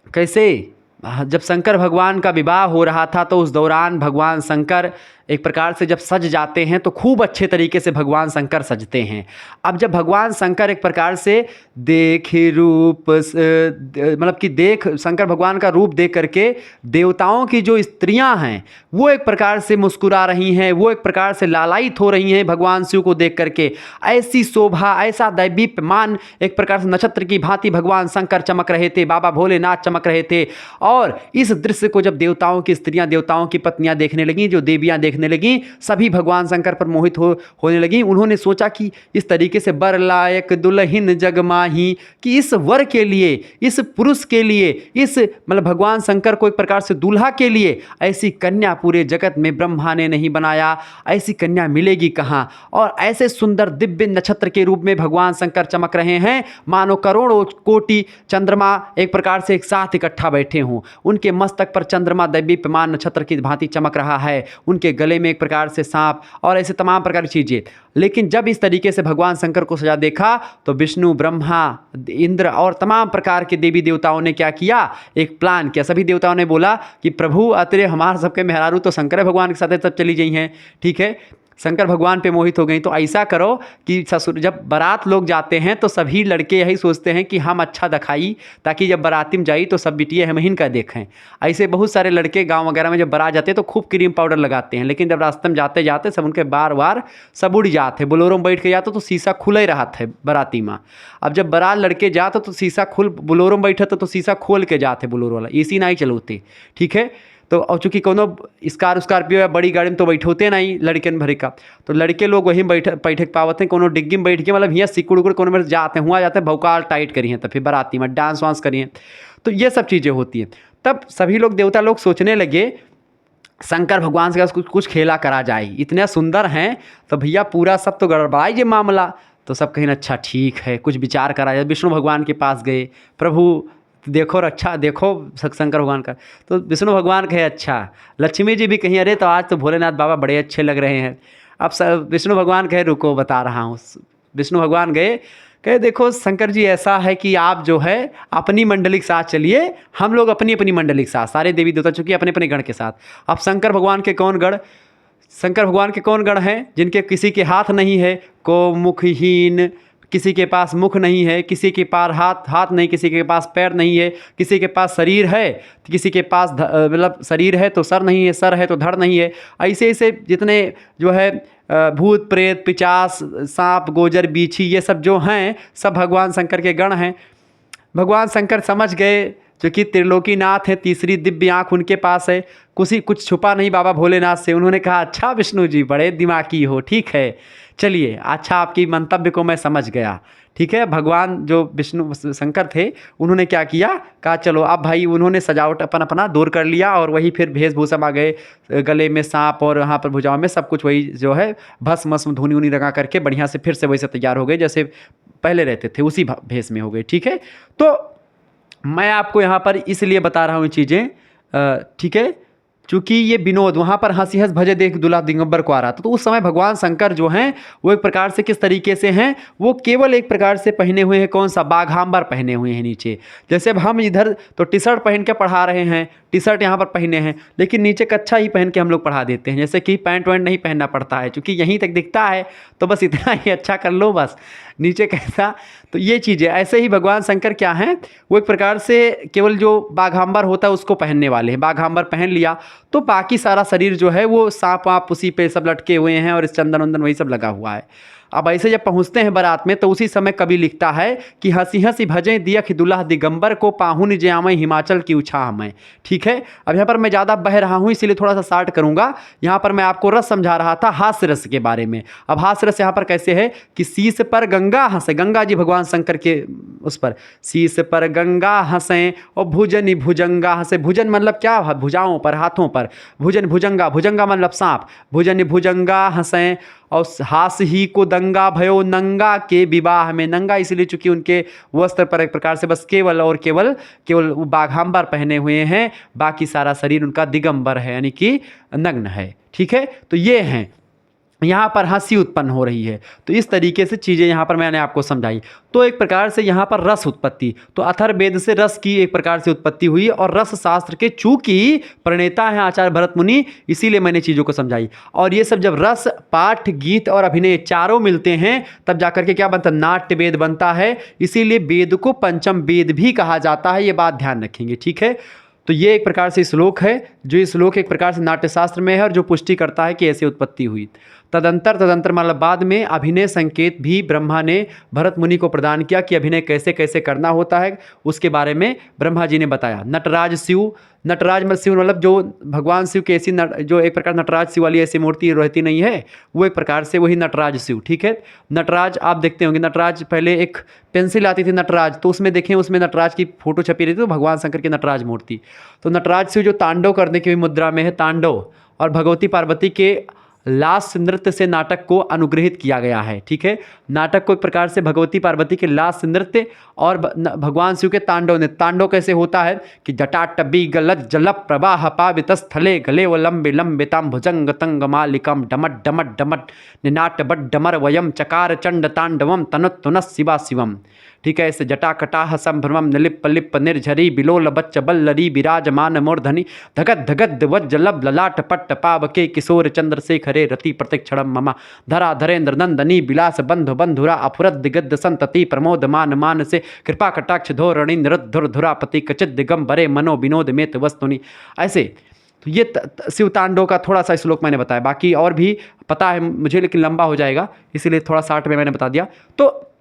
कैसे, जब शंकर भगवान का विवाह हो रहा था तो उस दौरान भगवान शंकर एक प्रकार से जब सज जाते हैं तो खूब अच्छे तरीके से भगवान शंकर सजते हैं। अब जब भगवान शंकर एक प्रकार से देख रूप मतलब कि देख शंकर भगवान का रूप देख करके देवताओं की जो स्त्रियां हैं वो एक प्रकार से मुस्कुरा रही हैं, वो एक प्रकार से लालायित हो रही हैं भगवान शिव को देख करके। ऐसी शोभा, ऐसा दैवीप्यमान, एक प्रकार से नक्षत्र की भांति भगवान शंकर चमक रहे थे, बाबा भोलेनाथ चमक रहे थे। और इस दृश्य को जब देवताओं की स्त्रियां, देवताओं की पत्नियां देखने लगीं, जो देवियां देखने लगी, सभी भगवान शंकर पर मोहित होने लगी। उन्होंने सोचा कि इस तरीके से बर लायक दुल्हिन जगमाही, कि इस वर के लिए, इस पुरुष के लिए, इस मतलब भगवान शंकर को एक प्रकार से दूल्हा के लिए ऐसी कन्या पूरे जगत में ब्रह्मा ने नहीं बनाया, ऐसी कन्या मिलेगी कहाँ। और ऐसे सुंदर दिव्य नक्षत्र के रूप में भगवान शंकर चमक रहे हैं, मानो करोड़ों कोटि चंद्रमा एक प्रकार से एक साथ इकट्ठा बैठे हों। उनके मस्तक पर चंद्रमा दैवीप्यमान नक्षत्र की भांति चमक रहा है, उनके गले में एक प्रकार से सांप और ऐसे तमाम प्रकार की चीजें। लेकिन जब इस तरीके से भगवान शंकर को सजा देखा तो विष्णु, ब्रह्मा, इंद्र और तमाम प्रकार के देवी देवताओं ने क्या किया, एक प्लान किया। सभी देवताओं ने बोला कि प्रभु अतरे हमारे सबके मेहरारू तो शंकर भगवान के साथ सब चली गई हैं, ठीक है, शंकर भगवान पे मोहित हो गई। तो ऐसा करो कि ससुर जब बारात लोग जाते हैं तो सभी लड़के यही सोचते हैं कि हम अच्छा दिखाई, ताकि जब बाराती में जाई तो सब बिटिया हम इनका देखें। ऐसे बहुत सारे लड़के गांव वगैरह में जब बारात जाते हैं तो खूब क्रीम पाउडर लगाते हैं, लेकिन जब रास्ते में जाते जाते सब उनके बार बार सब उड़ जाते। बोलोरो में बैठ के जाते तो शीशा खुला ही रहा था बाराती में। अब जब बारात लड़के जाते तो शीशा खुल, बोलोरो में बैठे तो शीशा खोल के जाते बोलोरो वाला, एसी नहीं चलते, ठीक है। तो और चूँकि कोनो स्कॉर्पियो या बड़ी गाड़ी में तो बैठे होते नहीं लड़के भरे का, तो लड़के लोग वहीं बैठे पावत हैं, कोनो डिग्गी में बैठ के मतलब यहाँ सिकुड़ उकुड़ कोनो में जाते हैं, हुआ जाते हैं भौकाल टाइट करिए, तो फिर बाराती में डांस वांस करिए, तो ये सब चीज़ें होती हैं। तब सभी लोग देवता लोग सोचने लगे शंकर भगवान से कुछ कुछ खेला करा जाए, इतने सुंदर हैं तो भैया पूरा सब तो गड़बड़ाई ये मामला। तो सब कहें अच्छा ठीक है, कुछ विचार करा जाए। विष्णु भगवान के पास गए, प्रभु देखो रक्षा, देखो शंकर भगवान का। तो विष्णु भगवान कहे अच्छा। लक्ष्मी जी भी कहीं अरे तो आज तो भोलेनाथ बाबा बड़े अच्छे लग रहे हैं। अब विष्णु भगवान कहे रुको बता रहा हूँ। विष्णु भगवान गए, कहे देखो शंकर जी ऐसा है कि आप जो है अपनी मंडली के साथ चलिए, हम लोग अपनी अपनी मंडली के साथ, सारे देवी देवता चूँकि अपने अपने गण के साथ। अब शंकर भगवान के कौन गण, शंकर भगवान के कौन गण हैं जिनके किसी के हाथ नहीं है, को मुखहीन, किसी के पास मुख नहीं है, किसी के पास हाथ नहीं, किसी के पास पैर नहीं है, किसी के पास शरीर है, किसी के पास मतलब शरीर है तो सर नहीं है, सर है तो धड़ नहीं है। ऐसे ऐसे जितने जो है भूत प्रेत पिचास सांप गोजर बीछी ये सब जो हैं सब भगवान शंकर के गण हैं। भगवान शंकर समझ गए क्योंकि त्रिलोकीनाथ है, तीसरी दिव्य आँख उनके पास है, कुछ छुपा नहीं बाबा भोलेनाथ से। उन्होंने कहा अच्छा विष्णु जी बड़े दिमागी हो, ठीक है चलिए, अच्छा आपकी मंतव्य को मैं समझ गया, ठीक है। भगवान जो विष्णु शंकर थे उन्होंने क्या किया, कहा चलो अब भाई। उन्होंने सजावट अपना दूर कर लिया और वही फिर वेशभूषा आ गए, गले में सांप और यहाँ पर भुजाओं में सब कुछ वही जो है भस्म धुनी उनी लगा करके बढ़िया से फिर से वैसे तैयार हो गए जैसे पहले रहते थे, उसी भेष में हो गए, ठीक है। तो मैं आपको यहाँ पर इसलिए बता रहा हूँ चीज़ें, ठीक है, चूँकि ये विनोद वहाँ पर हंसी हंस भजे देख दूल्हा दिगंबर को आ रहा था। तो उस समय भगवान शंकर जो हैं वो एक प्रकार से किस तरीके से हैं, वो केवल एक प्रकार से पहने हुए हैं कौन सा, बाघांबर पहने हुए हैं नीचे। जैसे अब हम इधर तो टी शर्ट पहन के पढ़ा रहे हैं, टी शर्ट यहाँ पर पहने हैं, लेकिन नीचे कच्छा ही पहन के हम लोग पढ़ा देते हैं, जैसे कि पैंट वैंट नहीं पहनना पड़ता है क्योंकि यहीं तक दिखता है तो बस इतना ही अच्छा कर लो बस, नीचे कैसा। तो ये चीज़ें ऐसे ही भगवान शंकर क्या हैं, वो एक प्रकार से केवल जो बाघांबर होता है उसको पहनने वाले हैं। बाघांबर पहन लिया तो बाकी सारा शरीर जो है वो सांप वाप उसी पे सब लटके हुए हैं और इस चंदन वंदन वही सब लगा हुआ है। अब ऐसे जब पहुँचते हैं बारात में तो उसी समय कवि लिखता है कि हंसी हंसी भजें दियख दुल्हा दिगंबर को, पाहुन ज्यामय हिमाचल की उछाह में, ठीक है। अब यहाँ पर मैं ज़्यादा बह रहा हूँ इसीलिए थोड़ा सा शार्ट करूँगा। यहाँ पर मैं आपको रस समझा रहा था, हास्य रस के बारे में। अब हास्य रस यहाँ पर कैसे है कि शीश पर गंगा हंसे, गंगा जी भगवान शंकर के उस पर, शीश पर गंगा हंसें और भुजन भुजंगा हंसे। भुजन मतलब क्या, भुजाओं पर, हाथों पर, भुजन भुजंगा, भुजंगा मतलब सांप, भुजन भुजंगा हंसें और हास ही को दंगा भयो नंगा के विवाह में। नंगा इसलिए चूंकि उनके वस्त्र पर एक प्रकार से बस केवल और केवल वो बाघांबर पहने हुए हैं, बाकी सारा शरीर उनका दिगंबर है यानी कि नग्न है, ठीक है। तो ये हैं, यहाँ पर हंसी उत्पन्न हो रही है। तो इस तरीके से चीज़ें यहाँ पर मैंने आपको समझाई। तो एक प्रकार से यहाँ पर रस उत्पत्ति, तो अथर्ववेद से रस की एक प्रकार से उत्पत्ति हुई और रस शास्त्र के चूंकि प्रणेता हैं आचार्य भरत मुनि, इसीलिए मैंने चीज़ों को समझाई। और ये सब जब रस पाठ गीत और अभिनय चारों मिलते हैं तब जाकर के क्या बनता है, नाट्य वेद बनता है। इसीलिए वेद को पंचम वेद भी कहा जाता है, ये बात ध्यान रखेंगे, ठीक है। तो ये एक प्रकार से श्लोक है, जो ये श्लोक एक प्रकार से नाट्यशास्त्र में है और जो पुष्टि करता है कि ऐसे उत्पत्ति हुई। तदंतर मतलब बाद में अभिनय संकेत भी ब्रह्मा ने भरत मुनि को प्रदान किया कि अभिनय कैसे कैसे करना होता है, उसके बारे में ब्रह्मा जी ने बताया। नटराज शिव, नटराज मतलब शिव मतलब जो भगवान शिव के ऐसी जो एक प्रकार नटराज शिव वाली ऐसी मूर्ति रहती नहीं है, वो एक प्रकार से वही नटराज शिव, ठीक है। नटराज आप देखते होंगे, नटराज पहले एक पेंसिल आती थी नटराज, तो उसमें देखें उसमें नटराज की फोटो छपी रहती, तो भगवान शंकर की नटराज मूर्ति। तो नटराज शिव जो तांडव करने की मुद्रा में है, तांडव, और भगवती पार्वती के लास्य नृत्य से नाटक को अनुग्रहित किया गया है, ठीक है। नाटक को एक प्रकार से भगवती पार्वती के लास्य नृत्य और भगवान शिव के तांडव ने, तांडव कैसे होता है कि जटाटबी गलत जल प्रवाह पावित स्थले गले व लंबे लंबिताम भुजंग तंग मालिकम डमट डमट डमट निनाट बट डमर वयम चकार चंड तांडवम तनुत्तुन शिवा शिवम, ठीक है। ऐसे जटाकटाह संभ्रमम नलिप लिप निर्झरी बिलोल बच्च बल्लरी विराजमान मूर्धनि धगत धगत वज्जलब ललाट पट्ट पावके किशोर चंद्रशेखरे रति प्रतिक्षणम ममा धरा धरेन्द्र नंदनी विलास बंधु बंधुरा अफुरत दिगद्ध संतति प्रमोद मान मान से कृपा कटाक्ष धोरणी निरुद्धुर धुरापति कचित दिगंबरे मनो विनोद मेत वस्तुनि। ऐसे तो ये शिव तांडव का थोड़ा सा श्लोक मैंने बताया, बाकी और भी पता है मुझे लेकिन लंबा हो जाएगा इसलिए थोड़ा शार्ट में मैंने बता दिया। तो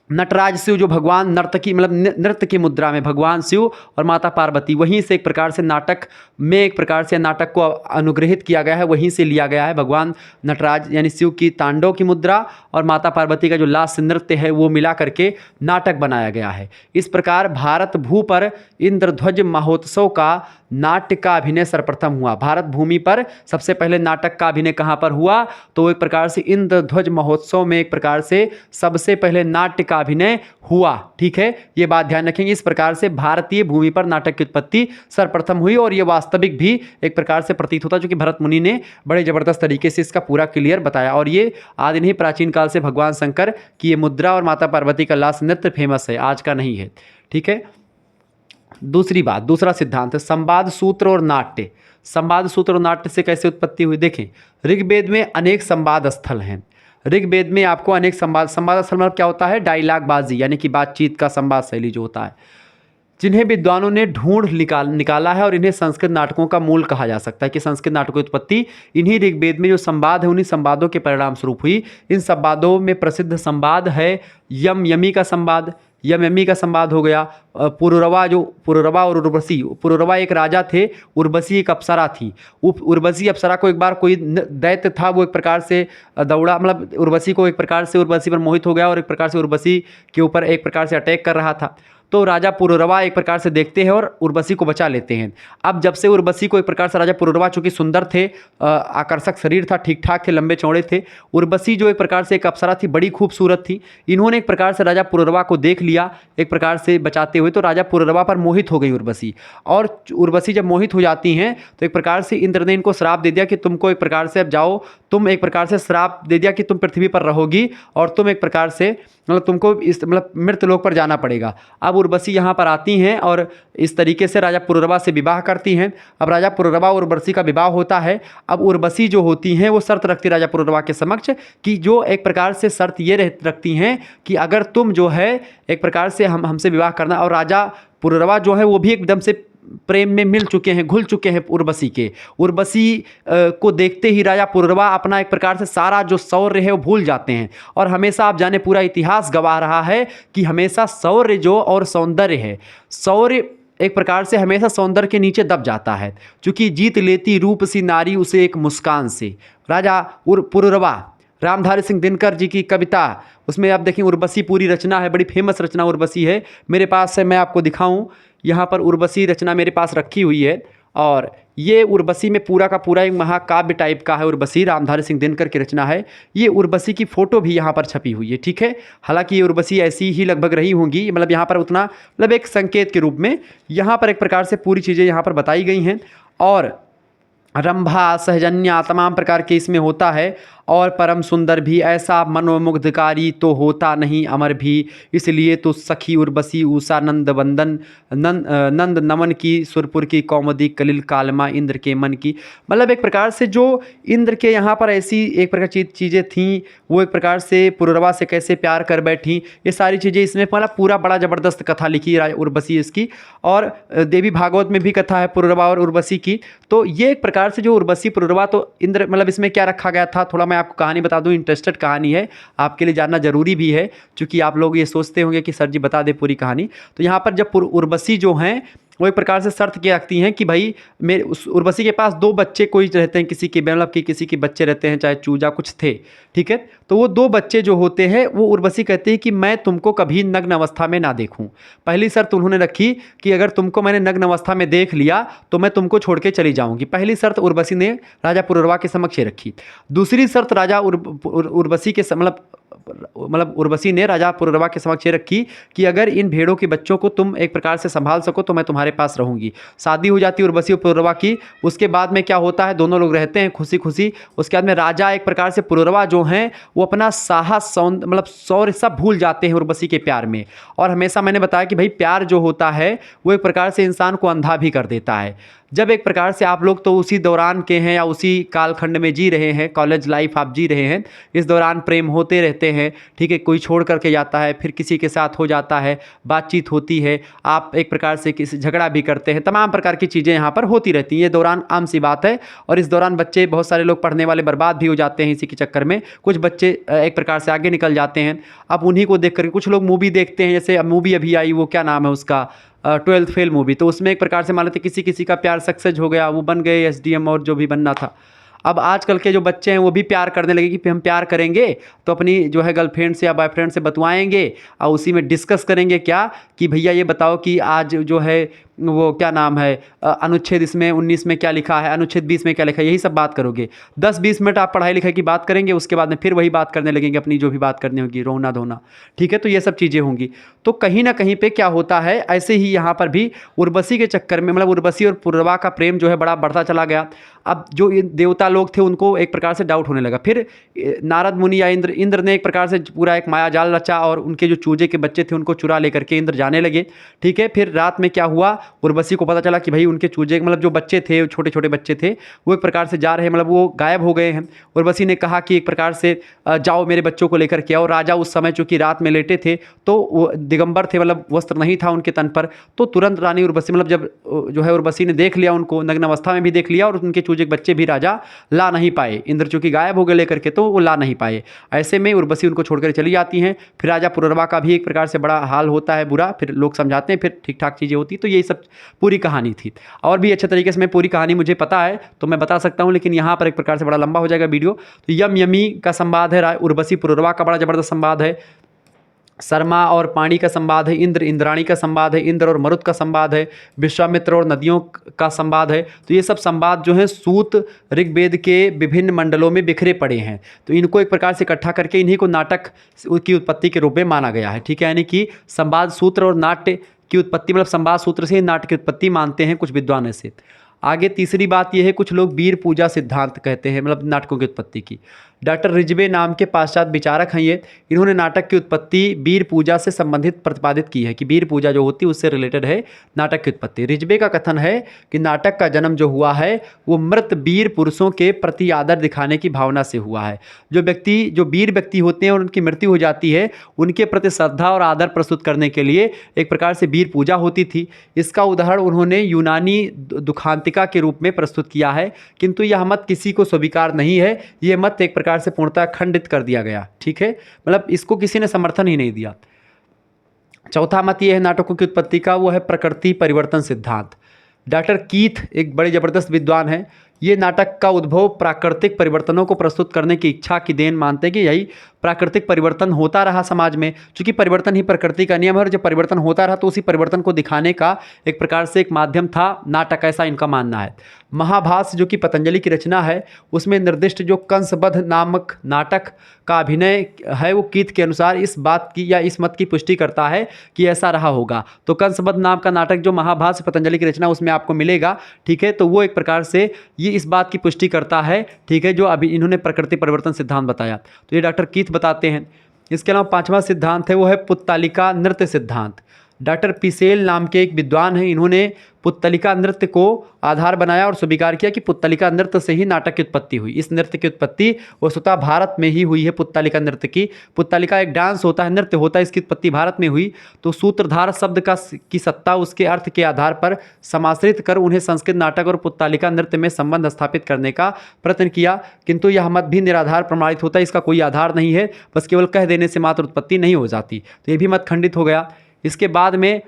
नटराज शिव जो भगवान नर्तकी मतलब नृत्य की मुद्रा में भगवान शिव और माता पार्वती, वहीं से एक प्रकार से नाटक में एक प्रकार से नाटक को अनुग्रहित किया गया है, वहीं से लिया गया है। भगवान नटराज यानी शिव की तांडव की मुद्रा और माता पार्वती का जो लास्य नृत्य है वो मिला करके नाटक बनाया गया है। इस प्रकार भारत भू पर इंद्रध्वज महोत्सव का नाट्य का अभिनय सर्वप्रथम हुआ। भारत भूमि पर सबसे पहले नाटक का अभिनय कहाँ पर हुआ? तो एक प्रकार से इंद्रध्वज महोत्सव में एक प्रकार से सबसे पहले नाट्य का अभिनय हुआ। ठीक है, ये बात ध्यान रखेंगे। इस प्रकार से भारतीय भूमि पर नाटक की उत्पत्ति सर्वप्रथम हुई और ये वास्तविक भी एक प्रकार से प्रतीत होता, क्योंकि भरत मुनि ने बड़े जबरदस्त तरीके से इसका पूरा क्लियर बताया। और ये आदि नहीं, प्राचीन काल से भगवान शंकर की ये मुद्रा और माता पार्वती का लास्य नृत्य फेमस है, आज का नहीं है। ठीक है, दूसरी बात, दूसरा सिद्धांत है संवाद सूत्र और नाट्य। संवाद सूत्र और नाट्य से कैसे उत्पत्ति हुई? देखें, ऋग्वेद में अनेक संवाद स्थल हैं। ऋग्वेद में आपको अनेक संवाद स्थल मतलब क्या होता है? डायलॉग बाजी, यानी कि बातचीत का संवाद शैली जो होता है, जिन्हें विद्वानों ने ढूंढ निकाला है और इन्हें संस्कृत नाटकों का मूल कहा जा सकता है कि संस्कृत नाटकों की उत्पत्ति इन्हीं ऋग्वेद में जो संवाद है उन्हीं संवादों के परिणाम स्वरूप हुई। इन संवादों में प्रसिद्ध संवाद है यम यमी का संवाद, यम यमी का संवाद हो गया। पुरुरवा और उर्वशी। पुरुरवा एक राजा थे, उर्वशी एक अप्सरा थी। उर्वशी अप्सरा को एक बार कोई दैत्य था, वो एक प्रकार से दौड़ा, मतलब उर्वशी को एक प्रकार से उर्वशी पर मोहित हो गया और एक प्रकार से उर्वशी के ऊपर एक प्रकार से अटैक कर रहा था। तो राजा पुरुरवा एक प्रकार से देखते हैं और उर्वशी को बचा लेते हैं। अब जब से उर्वशी को एक प्रकार से राजा पुरुरवा चूंकि सुंदर थे, आकर्षक शरीर था, ठीक ठाक थे, लंबे चौड़े थे, उर्वशी जो एक प्रकार से एक अप्सरा थी, बड़ी खूबसूरत थी, इन्होंने एक प्रकार से राजा पुरुरवा को देख लिया एक प्रकार से बचाते हुए। तो राजा पुरुरवा पर मोहित हो गई उर्वशी, और उर्वशी जब मोहित हो जाती हैं तो एक प्रकार से इंद्र ने इनको श्राप दे दिया कि तुमको एक प्रकार से अब जाओ, तुम एक प्रकार से श्राप दे दिया कि तुम पृथ्वी पर रहोगी और तुम एक प्रकार से मतलब तुमको इस मतलब मृत्यु लोक पर जाना पड़ेगा। अब उर्वशी यहाँ पर आती हैं और इस तरीके से राजा पुरुरवा से विवाह करती हैं। अब राजा पुरुरवा और उर्वशी का विवाह होता है। अब उर्वशी जो होती हैं वो शर्त रखती राजा पुरुरवा के समक्ष कि जो एक प्रकार से शर्त ये रखती हैं कि अगर तुम जो है एक प्रकार से हमसे विवाह करना। और राजा पुरुरवा जो है वो भी एकदम से प्रेम में मिल चुके हैं, घुल चुके हैं उर्वशी के। उर्वशी को देखते ही राजा पुरुरवा अपना एक प्रकार से सारा जो शौर्य है वो भूल जाते हैं। और हमेशा आप जाने पूरा इतिहास गवाह रहा है कि हमेशा शौर्य जो और सौंदर्य है, शौर्य एक प्रकार से हमेशा सौंदर्य के नीचे दब जाता है। चूँकि जीत लेती रूप सी नारी उसे एक मुस्कान से। राजा पुरुरवा, रामधारी सिंह दिनकर जी की कविता, उसमें आप देखें उर्वशी पूरी रचना है, बड़ी फेमस रचना उर्वशी है। मेरे पास है, मैं आपको दिखाऊं, यहाँ पर उर्वशी रचना मेरे पास रखी हुई है। और ये उर्वशी में पूरा का पूरा एक महाकाव्य टाइप का है उर्वशी, रामधारी सिंह दिनकर की रचना है। ये उर्वशी की फ़ोटो भी यहाँ पर छपी हुई है। ठीक है, हालांकि ये उर्वशी ऐसी ही लगभग रही होंगी, मतलब यहाँ पर उतना मतलब एक संकेत के रूप में यहाँ पर एक प्रकार से पूरी चीज़ें यहाँ पर बताई गई हैं। और रंभा, सहजन्या, तमाम प्रकार के इसमें होता है। और परम सुंदर भी, ऐसा मनोमुग्धकारी तो होता नहीं अमर भी, इसलिए तो सखी उर्वशी उषा नंद वंदन नंद नमन की, सुरपुर की कौमुदी कलिल कालमा इंद्र के मन की। मतलब एक प्रकार से जो इंद्र के यहाँ पर ऐसी एक प्रकार चीज़ें थीं, वो एक प्रकार से पुरुरवा से कैसे प्यार कर बैठी, ये सारी चीज़ें इसमें मतलब पूरा बड़ा ज़बरदस्त कथा लिखी है उर्वशी इसकी। और देवी भागवत में भी कथा है पुरुरवा और उर्वशी की। तो ये एक प्रकार से जो उर्वशी पुरुरवा तो इंद्र, मतलब इसमें क्या रखा गया था, थोड़ा मैं आपको कहानी बता दूं, इंटरेस्टेड कहानी है, आपके लिए जानना जरूरी भी है, क्योंकि आप लोग ये सोचते होंगे कि सर जी बता दे पूरी कहानी। तो यहाँ पर जब उर्वशी जो हैं वो एक प्रकार से शर्त क्या रखती हैं कि भाई मेरे उस उर्वशी के पास 2 बच्चे कोई रहते हैं, किसी के मतलब कि किसी के बच्चे रहते हैं, चाहे चूजा कुछ थे। ठीक है, तो वो 2 बच्चे जो होते हैं वो उर्वशी कहती है कि मैं तुमको कभी नग्न अवस्था में ना देखूं। पहली शर्त उन्होंने रखी कि अगर तुमको मैंने नग्न अवस्था में देख लिया तो मैं तुमको छोड़ के चली जाऊंगी। पहली शर्त उर्वशी ने राजा पुरुरवा के समक्ष रखी। दूसरी शर्त राजा उर्वशी के मतलब उर्वशी ने राजा पुरुरवा के समक्ष रखी कि अगर इन भेड़ों के बच्चों को तुम एक प्रकार से संभाल सको तो मैं तुम्हारे पास रहूंगी। शादी हो जाती है उर्वशी और पुरुरवा की। उसके बाद में क्या होता है, दोनों लोग रहते हैं खुशी खुशी। उसके बाद में राजा एक प्रकार से पुरुरवा जो हैं वो अपना साहस मतलब शौर्य सब भूल जाते हैं उर्वशी के प्यार में। और हमेशा मैंने बताया कि भाई प्यार जो होता है वो एक प्रकार से इंसान को अंधा भी कर देता है। जब एक प्रकार से आप लोग तो उसी दौरान के हैं या उसी कालखंड में जी रहे हैं, कॉलेज लाइफ आप जी रहे हैं, इस दौरान प्रेम होते रहते हैं। ठीक है, कोई छोड़ करके जाता है, फिर किसी के साथ हो जाता है, बातचीत होती है, आप एक प्रकार से किसी झगड़ा भी करते हैं, तमाम प्रकार की चीज़ें यहाँ पर होती रहती हैं। ये दौरान आम सी बात है। और इस दौरान बच्चे, बहुत सारे लोग पढ़ने वाले बर्बाद भी हो जाते हैं इसी के चक्कर में। कुछ बच्चे एक प्रकार से आगे निकल जाते हैं। अब उन्हीं को देख करके कुछ लोग मूवी देखते हैं, जैसे मूवी अभी आई, वो क्या नाम है उसका, 12th फेल मूवी। तो उसमें एक प्रकार से मान लेते किसी किसी का प्यार सक्सेस हो गया, वो बन गए SDM और जो भी बनना था। अब आजकल के जो बच्चे हैं वो भी प्यार करने लगे कि हम प्यार करेंगे तो अपनी जो है गर्लफ्रेंड से या बॉयफ्रेंड से बतवाएंगे और उसी में डिस्कस करेंगे क्या कि भैया ये बताओ कि आज जो है वो क्या नाम है, अनुच्छेद इसमें 19 में क्या लिखा है, अनुच्छेद 20 में क्या लिखा है, यही सब बात करोगे। 10-20 मिनट आप पढ़ाई लिखाई की बात करेंगे, उसके बाद में फिर वही बात करने लगेंगे अपनी जो भी बात करनी होगी, रोना धोना, ठीक है। तो ये सब चीज़ें होंगी। तो कहीं ना कहीं पे क्या होता है, ऐसे ही यहाँ पर भी उर्वशी के चक्कर में, मतलब उर्वशी और पुरवा का प्रेम जो है बड़ा बढ़ता चला गया। अब जो ये देवता लोग थे उनको एक प्रकार से डाउट होने लगा। फिर नारद मुनि या इंद्र ने एक प्रकार से पूरा एक माया जाल रचा और उनके जो चूजे के बच्चे थे उनको चुरा लेकर के इंद्र जाने लगे, ठीक है। फिर रात में क्या हुआ, उर्वशी को पता चला कि भाई उनके चूजे, मतलब जो बच्चे थे, छोटे छोटे बच्चे थे, वो एक प्रकार से जा रहे हैं, मतलब वो गायब हो गए हैं। उर्वशी ने कहा कि एक प्रकार से जाओ मेरे बच्चों को लेकर के आओ। राजा उस समय चूंकि रात में लेटे थे तो वो दिगंबर थे, मतलब वस्त्र नहीं था उनके तन पर। तो तुरंत रानी उर्वशी, मतलब जब जो है उर्वशी ने देख लिया उनको, नग्न अवस्था में भी देख लिया, और उनके चूजे बच्चे भी राजा ला नहीं पाए। इंद्र चूंकि गायब हो गए लेकर के, तो वो ला नहीं पाए। ऐसे में उर्वशी उनको छोड़कर चली जाती हैं। फिर राजा पुररवा का भी एक प्रकार से बड़ा हाल होता है बुरा, फिर लोग समझाते हैं, फिर ठीक ठाक चीज़ें होती। तो यही सब पूरी कहानी थी। और भी अच्छे तरीके से मैं पूरी कहानी मुझे पता है तो मैं बता सकता हूँ, लेकिन यहाँ पर एक प्रकार से बड़ा लंबा हो जाएगा वीडियो। तो यम यमी का संवाद है, उर्वशी पुररवा का बड़ा जबरदस्त संवाद है, शर्मा और पाणी का संवाद है, इंद्र इंद्राणी का संवाद है, इंद्र और मरुत का संवाद है, विश्वामित्र और नदियों का संवाद है। तो ये सब संवाद जो है सूत ऋग्वेद के विभिन्न मंडलों में बिखरे पड़े हैं। तो इनको एक प्रकार से इकट्ठा करके इन्हीं को नाटक की उत्पत्ति के रूप में माना गया है, ठीक है। यानी कि संवाद सूत्र और नाट्य की उत्पत्ति, मतलब संवाद सूत्र से ही नाट्य की उत्पत्ति मानते हैं कुछ विद्वान ऐसे। आगे तीसरी बात यह है, कुछ लोग वीर पूजा सिद्धांत कहते हैं, मतलब नाटकों की उत्पत्ति की। डॉक्टर रिजवे नाम के पाश्चात्य विचारक हैं ये, इन्होंने नाटक की उत्पत्ति वीर पूजा से संबंधित प्रतिपादित की है कि वीर पूजा जो होती है उससे रिलेटेड है नाटक की उत्पत्ति। रिजवे का कथन है कि नाटक का जन्म जो हुआ है वो मृत वीर पुरुषों के प्रति आदर दिखाने की भावना से हुआ है। जो वीर व्यक्ति होते हैं और उनकी मृत्यु हो जाती है, उनके प्रति श्रद्धा और आदर प्रस्तुत करने के लिए एक प्रकार से वीर पूजा होती थी। इसका उदाहरण उन्होंने यूनानी दुखांतिका के रूप में प्रस्तुत किया है, किंतु यह मत किसी को स्वीकार नहीं है। यह मत एक प्रकार से पूर्णतः खंडित कर दिया गया, ठीक है। मतलब इसको किसी ने समर्थन ही नहीं दिया। चौथा मत यह है नाटकों की उत्पत्ति का, वो है प्रकृति परिवर्तन सिद्धांत। डॉक्टर कीथ एक बड़े जबरदस्त विद्वान हैं। ये नाटक का उद्भव प्राकृतिक परिवर्तनों को प्रस्तुत करने की इच्छा की देन मानते हैं कि यही प्राकृतिक परिवर्तन होता रहा समाज में, क्योंकि परिवर्तन ही प्रकृति का नियम है, और जब परिवर्तन होता रहा तो उसी परिवर्तन को दिखाने का एक प्रकार से एक माध्यम था नाटक, ऐसा इनका मानना है। महाभाष्य जो कि पतंजलि की रचना है, उसमें निर्दिष्ट जो कंसबद्ध नामक नाटक का अभिनय है वो कीथ के अनुसार इस बात की या इस मत की पुष्टि करता है कि ऐसा रहा होगा। तो कंसबद्ध नाम का नाटक जो महाभाष्य पतंजलि की रचना उसमें आपको मिलेगा, ठीक है। तो वो एक प्रकार से ये इस बात की पुष्टि करता है, ठीक है, जो अभी इन्होंने प्रकृति परिवर्तन सिद्धांत बताया। तो ये डॉक्टर कीथ बताते हैं। इसके अलावा पांचवा सिद्धांत है वो है पुत्तलिका नृत्य सिद्धांत। डॉक्टर पिसेल नाम के एक विद्वान हैं, इन्होंने पुत्तलिका नृत्य को आधार बनाया और स्वीकार किया कि पुत्तलिका नृत्य से ही नाटक की उत्पत्ति हुई। इस नृत्य की उत्पत्ति वस्तुतः भारत में ही हुई है। पुत्तलिका नृत्य की, पुत्तलिका एक डांस होता है, नृत्य होता है, इसकी उत्पत्ति भारत में हुई। तो सूत्रधार शब्द की सत्ता उसके अर्थ के आधार पर समाश्रित कर उन्हें संस्कृत नाटक और पुत्तलिका नृत्य में संबंध स्थापित करने का प्रयत्न किया, किंतु यह मत भी निराधार प्रमाणित होता है। इसका कोई आधार नहीं है, बस केवल कह देने से मात्र उत्पत्ति नहीं हो जाती। तो ये भी मत खंडित हो गया। इसके बाद में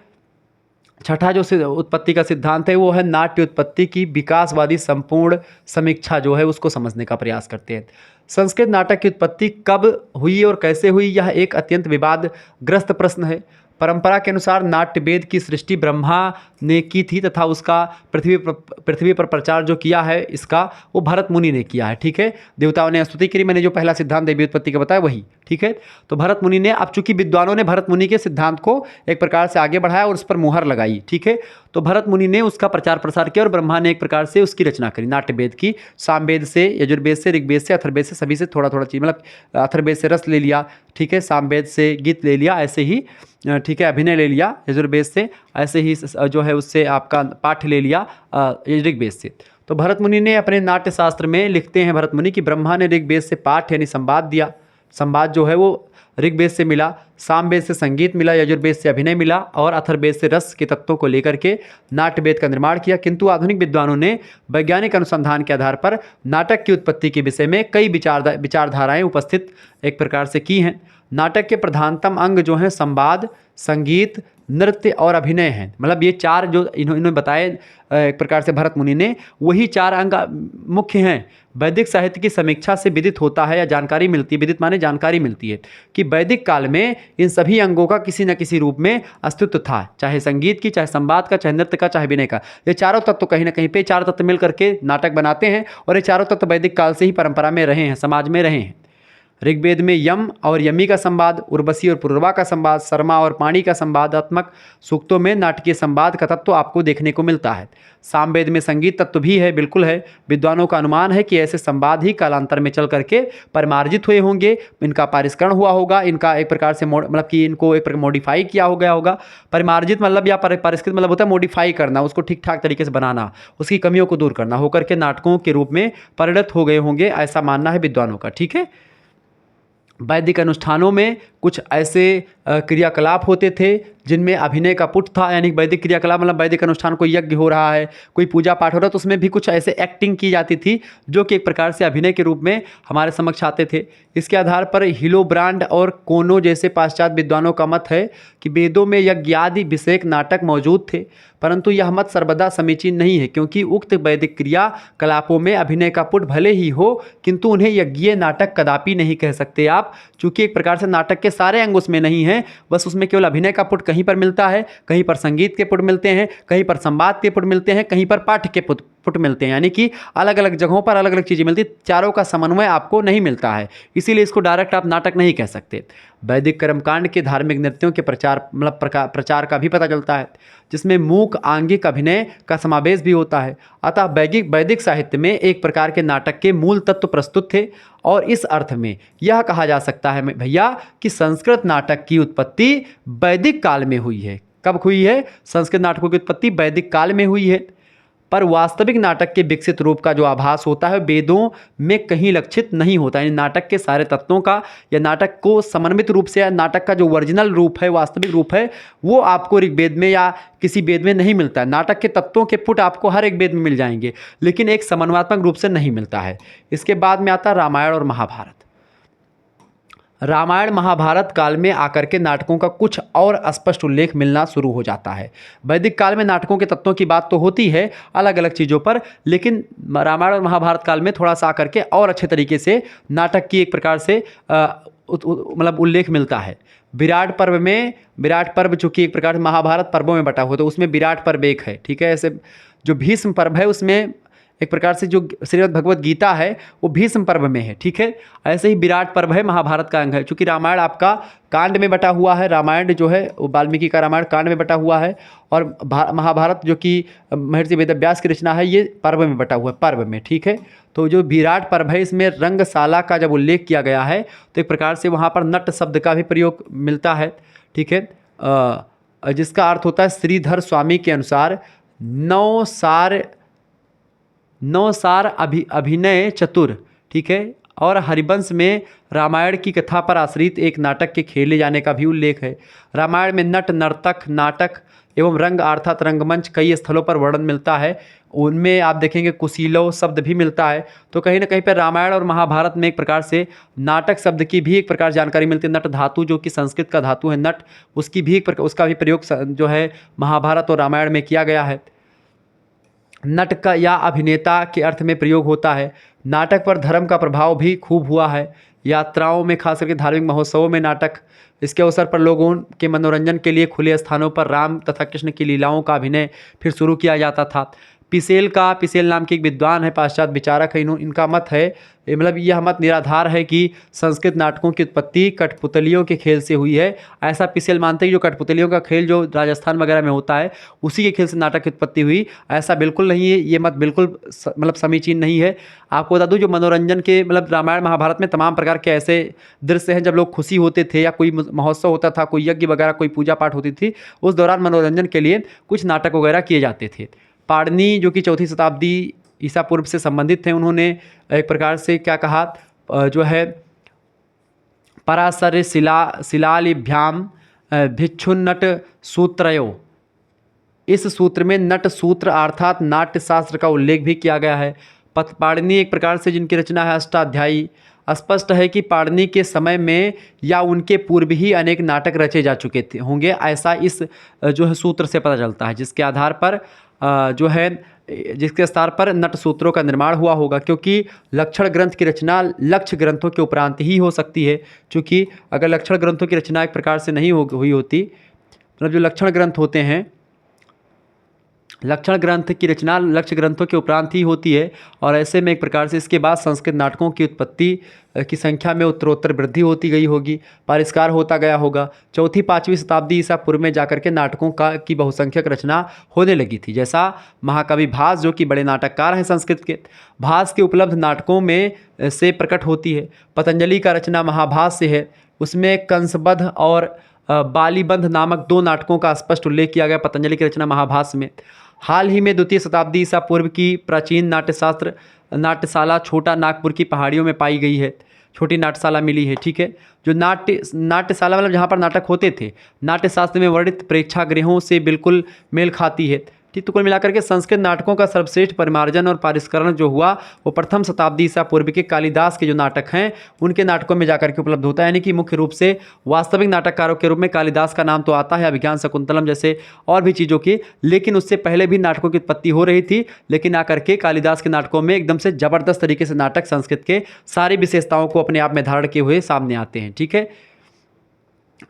छठा जो उत्पत्ति का सिद्धांत है वो है नाट्य उत्पत्ति की विकासवादी संपूर्ण समीक्षा जो है उसको समझने का प्रयास करते हैं। संस्कृत नाटक की उत्पत्ति कब हुई और कैसे हुई, यह एक अत्यंत विवादग्रस्त प्रश्न है। परंपरा के अनुसार नाट्य वेद की सृष्टि ब्रह्मा ने की थी तथा उसका पृथ्वी पर प्रचार जो किया है इसका वो भरत मुनि ने किया है, ठीक है। देवताओं ने स्तुति करी, मैंने जो पहला सिद्धांत देवी उत्पत्ति का बताया वही, ठीक है। तो भरत मुनि ने, अब चूंकि विद्वानों ने भरत मुनि के सिद्धांत को एक प्रकार से आगे बढ़ाया और उस पर मुहर लगाई, ठीक है। तो भरत मुनि ने उसका प्रचार प्रसार किया और ब्रह्मा ने एक प्रकार से उसकी रचना करी नाट्य वेद की। सामवेद से, यजुर्वेद से, ऋग्वेद से, अथर्ववेद से, सभी से थोड़ा थोड़ा चीज, मतलब अथर्ववेद से रस ले लिया, ठीक है, सामवेद से गीत ले लिया, ऐसे ही, ठीक है, अभिनय ले लिया यजुर्वेद से, ऐसे ही जो है उससे आपका पाठ्य ले लिया ऋग्वेद से। तो भरत मुनि ने अपने नाट्य शास्त्र में लिखते हैं भरत मुनि कि ब्रह्मा ने ऋग्वेद से पाठ्य यानी संवाद दिया, संवाद जो है वो ऋग्वेद से मिला, सामवेद से संगीत मिला, यजुर्वेद से अभिनय मिला और अथर्ववेद से रस के तत्वों को लेकर के नाट्यवेद का निर्माण किया। किंतु आधुनिक विद्वानों ने वैज्ञानिक अनुसंधान के आधार पर नाटक की उत्पत्ति के विषय में कई विचारधाराएं उपस्थित एक प्रकार से की हैं। नाटक के प्रधानतम अंग जो हैं संवाद, संगीत, नृत्य और अभिनय हैं। मतलब ये चार जो इन्होंने बताए एक प्रकार से भरत मुनि ने, वही चार अंग मुख्य हैं। वैदिक साहित्य की समीक्षा से विदित होता है या जानकारी मिलती है, विदित माने जानकारी मिलती है कि वैदिक काल में इन सभी अंगों का किसी न किसी रूप में अस्तित्व था, चाहे संगीत की, चाहे संवाद का, चाहे नृत्य का, चाहे विनय का। ये चारों तत्व कहीं ना कहीं पे चार तत्व मिल करके नाटक बनाते हैं और ये चारों तत्व वैदिक काल से ही परंपरा में रहे हैं, समाज में रहे हैं। ऋग्वेद में यम और यमी का संवाद, उर्वशी और पुरुरवा का संवाद, शर्मा और पाणी का संवादात्मक सूक्तों में नाटकीय संवाद का तत्व आपको देखने को मिलता है। सामवेद में संगीत तत्व भी है, बिल्कुल है। विद्वानों का अनुमान है कि ऐसे संवाद ही कालांतर में चल करके परिमार्जित हुए होंगे, इनका पारिष्करण हुआ होगा, इनका एक प्रकार से मतलब कि इनको एक प्रकार मॉडिफाई किया हो गया होगा। परिमार्जित मतलब या पारिष्कृत मतलब होता है मॉडिफाई करना, उसको ठीक ठाक तरीके से बनाना, उसकी कमियों को दूर करना, होकर के नाटकों के रूप में परिणत हो गए होंगे, ऐसा मानना है विद्वानों का। ठीक है। वैदिक अनुष्ठानों में कुछ ऐसे क्रियाकलाप होते थे जिनमें अभिनय का पुट था, यानी वैदिक क्रियाकलाप मतलब वैदिक अनुष्ठान, कोई यज्ञ हो रहा है, कोई पूजा पाठ हो रहा है, तो उसमें भी कुछ ऐसे एक्टिंग की जाती थी जो कि एक प्रकार से अभिनय के रूप में हमारे समक्ष आते थे। इसके आधार पर हिलोब्रांड और कोनो जैसे पाश्चात्य विद्वानों का मत है कि वेदों में यज्ञादि विषयक नाटक मौजूद थे, परंतु यह मत सर्वदा समीचीन नहीं है, क्योंकि उक्त वैदिक क्रियाकलापों में अभिनय का पुट भले ही हो, किंतु उन्हें यज्ञीय नाटक कदापि नहीं कह सकते आप, चूँकि एक प्रकार से नाटक के सारे अंग उसमें नहीं हैं, बस उसमें केवल अभिनय का पुट कहीं पर मिलता है, कहीं पर संगीत के पुट मिलते हैं, कहीं पर संवाद के पुट मिलते हैं, कहीं पर पाठ के पुट मिलते हैं, यानी कि अलग अलग जगहों पर अलग अलग चीज़ें मिलती, चारों का समन्वय आपको नहीं मिलता है, इसीलिए इसको डायरेक्ट आप नाटक नहीं कह सकते। वैदिक कर्मकांड के धार्मिक नृत्यों के प्रचार का भी पता चलता है, जिसमें मूक आंगिक अभिनय का समावेश भी होता है। अतः वैदिक साहित्य में एक प्रकार के नाटक के मूल तत्व प्रस्तुत थे, और इस अर्थ में यह कहा जा सकता है भैया कि संस्कृत नाटक की उत्पत्ति वैदिक काल में हुई है। कब हुई है? संस्कृत नाटकों की उत्पत्ति वैदिक काल में हुई है, पर वास्तविक नाटक के विकसित रूप का जो आभास होता है वेदों में कहीं लक्षित नहीं होता, यानी नाटक के सारे तत्वों का या नाटक को समन्वित रूप से, या नाटक का जो ओरिजिनल रूप है, वास्तविक रूप है, वो आपको ऋग्वेद में या किसी वेद में नहीं मिलता है। नाटक के तत्वों के पुट आपको हर एक वेद में मिल जाएंगे, लेकिन एक समन्वयात्मक रूप से नहीं मिलता है। इसके बाद में आता है रामायण और महाभारत। रामायण महाभारत काल में आकर के नाटकों का कुछ और स्पष्ट उल्लेख मिलना शुरू हो जाता है। वैदिक काल में नाटकों के तत्वों की बात तो होती है अलग अलग चीज़ों पर, लेकिन रामायण और महाभारत काल में थोड़ा सा आकर के और अच्छे तरीके से नाटक की एक प्रकार से मतलब उल्लेख मिलता है। विराट पर्व चूँकि एक प्रकार से महाभारत पर्वों में बटा हुआ, तो उसमें विराट पर्व एक है। ठीक है। ऐसे जो भीष्म पर्व है उसमें एक प्रकार से जो श्रीमद् भगवत गीता है वो भीष्म पर्व में है। ठीक है। ऐसे ही विराट पर्व है, महाभारत का अंग है। चूँकि रामायण आपका कांड में बटा हुआ है, रामायण जो है वो वाल्मीकि का रामायण कांड में बटा हुआ है, और महाभारत जो कि महर्षि वेदव्यास की रचना है ये पर्व में बटा हुआ है, पर्व में। ठीक है। तो जो विराट पर्व है इसमें रंगशाला का जब उल्लेख किया गया है तो एक प्रकार से वहाँ पर नट शब्द का भी प्रयोग मिलता है। ठीक है। जिसका अर्थ होता है श्रीधर स्वामी के अनुसार नौ सार अभिनय चतुर। ठीक है। और हरिवंश में रामायण की कथा पर आश्रित एक नाटक के खेले जाने का भी उल्लेख है। रामायण में नट, नर्तक, नाटक एवं रंग अर्थात रंगमंच कई स्थलों पर वर्णन मिलता है। उनमें आप देखेंगे कुशीलो शब्द भी मिलता है। तो कहीं ना कहीं पर रामायण और महाभारत में एक प्रकार से नाटक शब्द की भी एक प्रकार जानकारी मिलती है। नट धातु जो कि संस्कृत का धातु है नट, उसका भी प्रयोग जो है महाभारत और रामायण में किया गया है। नट का या अभिनेता के अर्थ में प्रयोग होता है। नाटक पर धर्म का प्रभाव भी खूब हुआ है। यात्राओं में, खास करके धार्मिक महोत्सवों में नाटक, इसके अवसर पर लोगों के मनोरंजन के लिए खुले स्थानों पर राम तथा कृष्ण की लीलाओं का अभिनय फिर शुरू किया जाता था। पिसेल नाम के एक विद्वान है, पाश्चात्य विचारक है, इनका मत है, मतलब यह मत निराधार है कि संस्कृत नाटकों की उत्पत्ति कठपुतलियों के खेल से हुई है। ऐसा पिसेल मानते हैं कि जो कठपुतलियों का खेल जो राजस्थान वगैरह में होता है उसी के खेल से नाटक की उत्पत्ति हुई। ऐसा बिल्कुल नहीं है, ये मत बिल्कुल मतलब समीचीन नहीं है। आपको बता दूं जो मनोरंजन के मतलब रामायण महाभारत में तमाम प्रकार के ऐसे दृश्य हैं जब लोग खुशी होते थे या कोई महोत्सव होता था, कोई यज्ञ वगैरह, कोई पूजा पाठ होती थी, उस दौरान मनोरंजन के लिए कुछ नाटक वगैरह किए जाते थे। पाणिनि जो कि 4वीं शताब्दी ईसा पूर्व से संबंधित थे, उन्होंने एक प्रकार से क्या कहा जो है पराशर शिलालिभ्याम भिक्षुन्नट सूत्रयो, इस सूत्र में नट सूत्र अर्थात नाट्य शास्त्र का उल्लेख भी किया गया है। पाणिनि एक प्रकार से जिनकी रचना है अष्टाध्यायी, स्पष्ट है कि पाणिनि के समय में या उनके पूर्व ही अनेक नाटक रचे जा चुके थे होंगे, ऐसा इस जो है सूत्र से पता चलता है, जिसके आधार पर जो है जिसके आधार पर नट सूत्रों का निर्माण हुआ होगा। क्योंकि लक्षण ग्रंथ की रचना लक्ष्य ग्रंथों के उपरांत ही हो सकती है, क्योंकि अगर लक्षण ग्रंथों की रचना एक प्रकार से नहीं हुई होती, मतलब जो लक्षण ग्रंथ होते हैं, लक्षण ग्रंथ की रचना लक्ष्य ग्रंथों के उपरांत ही होती है, और ऐसे में एक प्रकार से इसके बाद संस्कृत नाटकों की उत्पत्ति की संख्या में उत्तरोत्तर वृद्धि होती गई होगी, परिष्कार होता गया होगा। चौथी पाँचवीं शताब्दी ईसा पूर्व में जाकर के नाटकों की बहुसंख्यक रचना होने लगी थी। जैसा महाकवि भास, जो कि बड़े नाटककार हैं संस्कृत के, भास के उपलब्ध नाटकों में से प्रकट होती है। पतंजलि का रचना महाभास से है, उसमें कंसबद्ध और बालीबंध नामक 2 नाटकों का स्पष्ट उल्लेख किया गया पतंजलि की रचना महाभास में। हाल ही में द्वितीय शताब्दी ईसा पूर्व की प्राचीन नाट्यशास्त्र नाट्यशाला छोटा नागपुर की पहाड़ियों में पाई गई है, छोटी नाट्यशाला मिली है, ठीक है। जो नाट्यशाला मतलब जहाँ पर नाटक होते थे, नाट्यशास्त्र में वर्णित प्रेक्षागृहों से बिल्कुल मेल खाती है, ठीक। तो कुल मिलाकर के संस्कृत नाटकों का सर्वश्रेष्ठ परिमार्जन और परिष्करण जो हुआ वो प्रथम शताब्दी ईसा पूर्व के कालिदास के जो नाटक हैं उनके नाटकों में जाकर के उपलब्ध होता है। यानी कि मुख्य रूप से वास्तविक नाटककारों के रूप में कालिदास का नाम तो आता है, अभिज्ञान शकुंतलम जैसे और भी चीज़ों की, लेकिन उससे पहले भी नाटकों की उत्पत्ति हो रही थी, लेकिन आकर के कालिदास के नाटकों में एकदम से जबरदस्त तरीके से नाटक संस्कृत के सारी विशेषताओं को अपने आप में धारण किए हुए सामने आते हैं, ठीक है।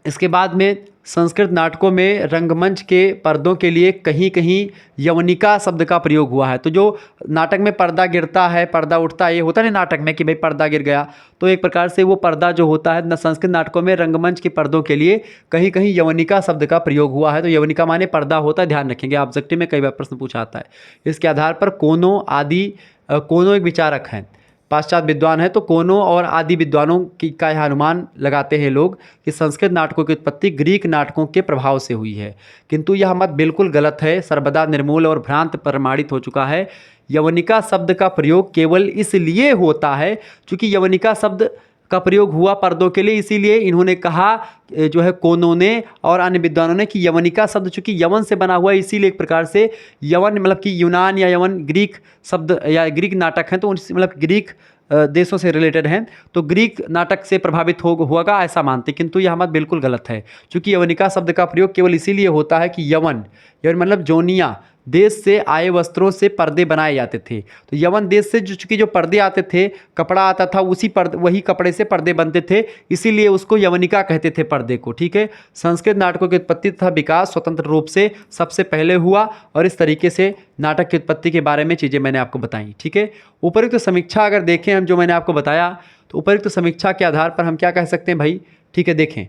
इसके बाद में संस्कृत नाटकों में रंगमंच के पर्दों के लिए कहीं कहीं यवनिका शब्द का प्रयोग हुआ है। तो जो नाटक में पर्दा गिरता है, पर्दा उठता है, ये होता है ना नाटक में कि भाई पर्दा गिर गया, तो एक प्रकार से वो पर्दा जो होता है संस्कृत नाटकों में रंगमंच के पर्दों के लिए कहीं कहीं यवनिका शब्द का प्रयोग हुआ है। तो यवनिका माने पर्दा होता है, ध्यान रखेंगे, ऑब्जेक्टिव में कई बार प्रश्न पूछा आता है। इसके आधार पर कोनो एक विचारक हैं, पाश्चात्य विद्वान है, तो कोनो और आदि विद्वानों का यह अनुमान लगाते हैं लोग कि संस्कृत नाटकों की उत्पत्ति ग्रीक नाटकों के प्रभाव से हुई है, किंतु यह मत बिल्कुल गलत है, सर्वदा निर्मूल और भ्रांत प्रमाणित हो चुका है। यवनिका शब्द का प्रयोग केवल इसलिए होता है क्योंकि यवनिका शब्द का प्रयोग हुआ पर्दों के लिए, इसीलिए इन्होंने कहा जो है कोनों ने और अन्य विद्वानों ने कि यवनिका शब्द चूंकि यवन से बना हुआ है, इसीलिए एक प्रकार से यवन मतलब कि यूनान या यवन ग्रीक शब्द या ग्रीक नाटक हैं, तो मतलब ग्रीक देशों से रिलेटेड हैं, तो ग्रीक नाटक से प्रभावित होगा ऐसा मानते, किंतु यह मत बिल्कुल गलत है। क्योंकि यवनिका शब्द का प्रयोग केवल इसीलिए होता है कि यवन मतलब जोनिया देश से आए वस्त्रों से पर्दे बनाए जाते थे। तो यवन देश से जो पर्दे आते थे, कपड़ा आता था, वही कपड़े से पर्दे बनते थे, इसीलिए उसको यवनिका कहते थे पर्दे को, ठीक है। संस्कृत नाटकों की उत्पत्ति तथा विकास स्वतंत्र रूप से सबसे पहले हुआ, और इस तरीके से नाटक की उत्पत्ति के बारे में चीज़ें मैंने आपको बताई, ठीक है। उपरोक्त तो समीक्षा अगर देखें हम, जो मैंने आपको बताया, तो उपरोक्त तो समीक्षा के आधार पर हम क्या कह सकते हैं भाई, ठीक है। देखें,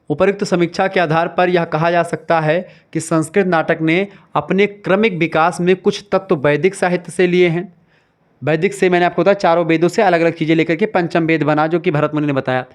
उपरोक्त समीक्षा के आधार पर यह कहा जा सकता है कि संस्कृत नाटक ने अपने क्रमिक विकास में कुछ तत्व वैदिक साहित्य से लिए हैं। वैदिक से मैंने आपको बताया चारों वेदों से अलग अलग चीज़ें लेकर के पंचम वेद बना, जो कि भरत मुनि ने बताया।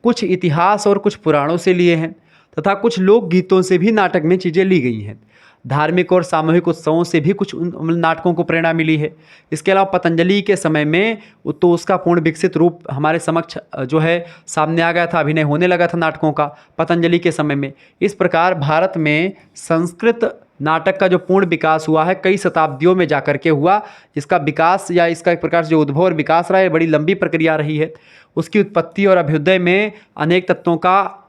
कुछ इतिहास और कुछ पुराणों से लिए हैं, तथा कुछ लोक गीतों से भी नाटक में चीज़ें ली गई हैं। धार्मिक और सामूहिक उत्सवों से भी कुछ नाटकों को प्रेरणा मिली है। इसके अलावा पतंजलि के समय में तो उसका पूर्ण विकसित रूप हमारे समक्ष जो है सामने आ गया था, अभिनय होने लगा था नाटकों का पतंजलि के समय में। इस प्रकार भारत में संस्कृत नाटक का जो पूर्ण विकास हुआ है कई शताब्दियों में जाकर के हुआ। इसका विकास या इसका एक प्रकार से जो उद्भव और विकास रहा है बड़ी लंबी प्रक्रिया रही है। उसकी उत्पत्ति और अभ्युदय में अनेक तत्वों का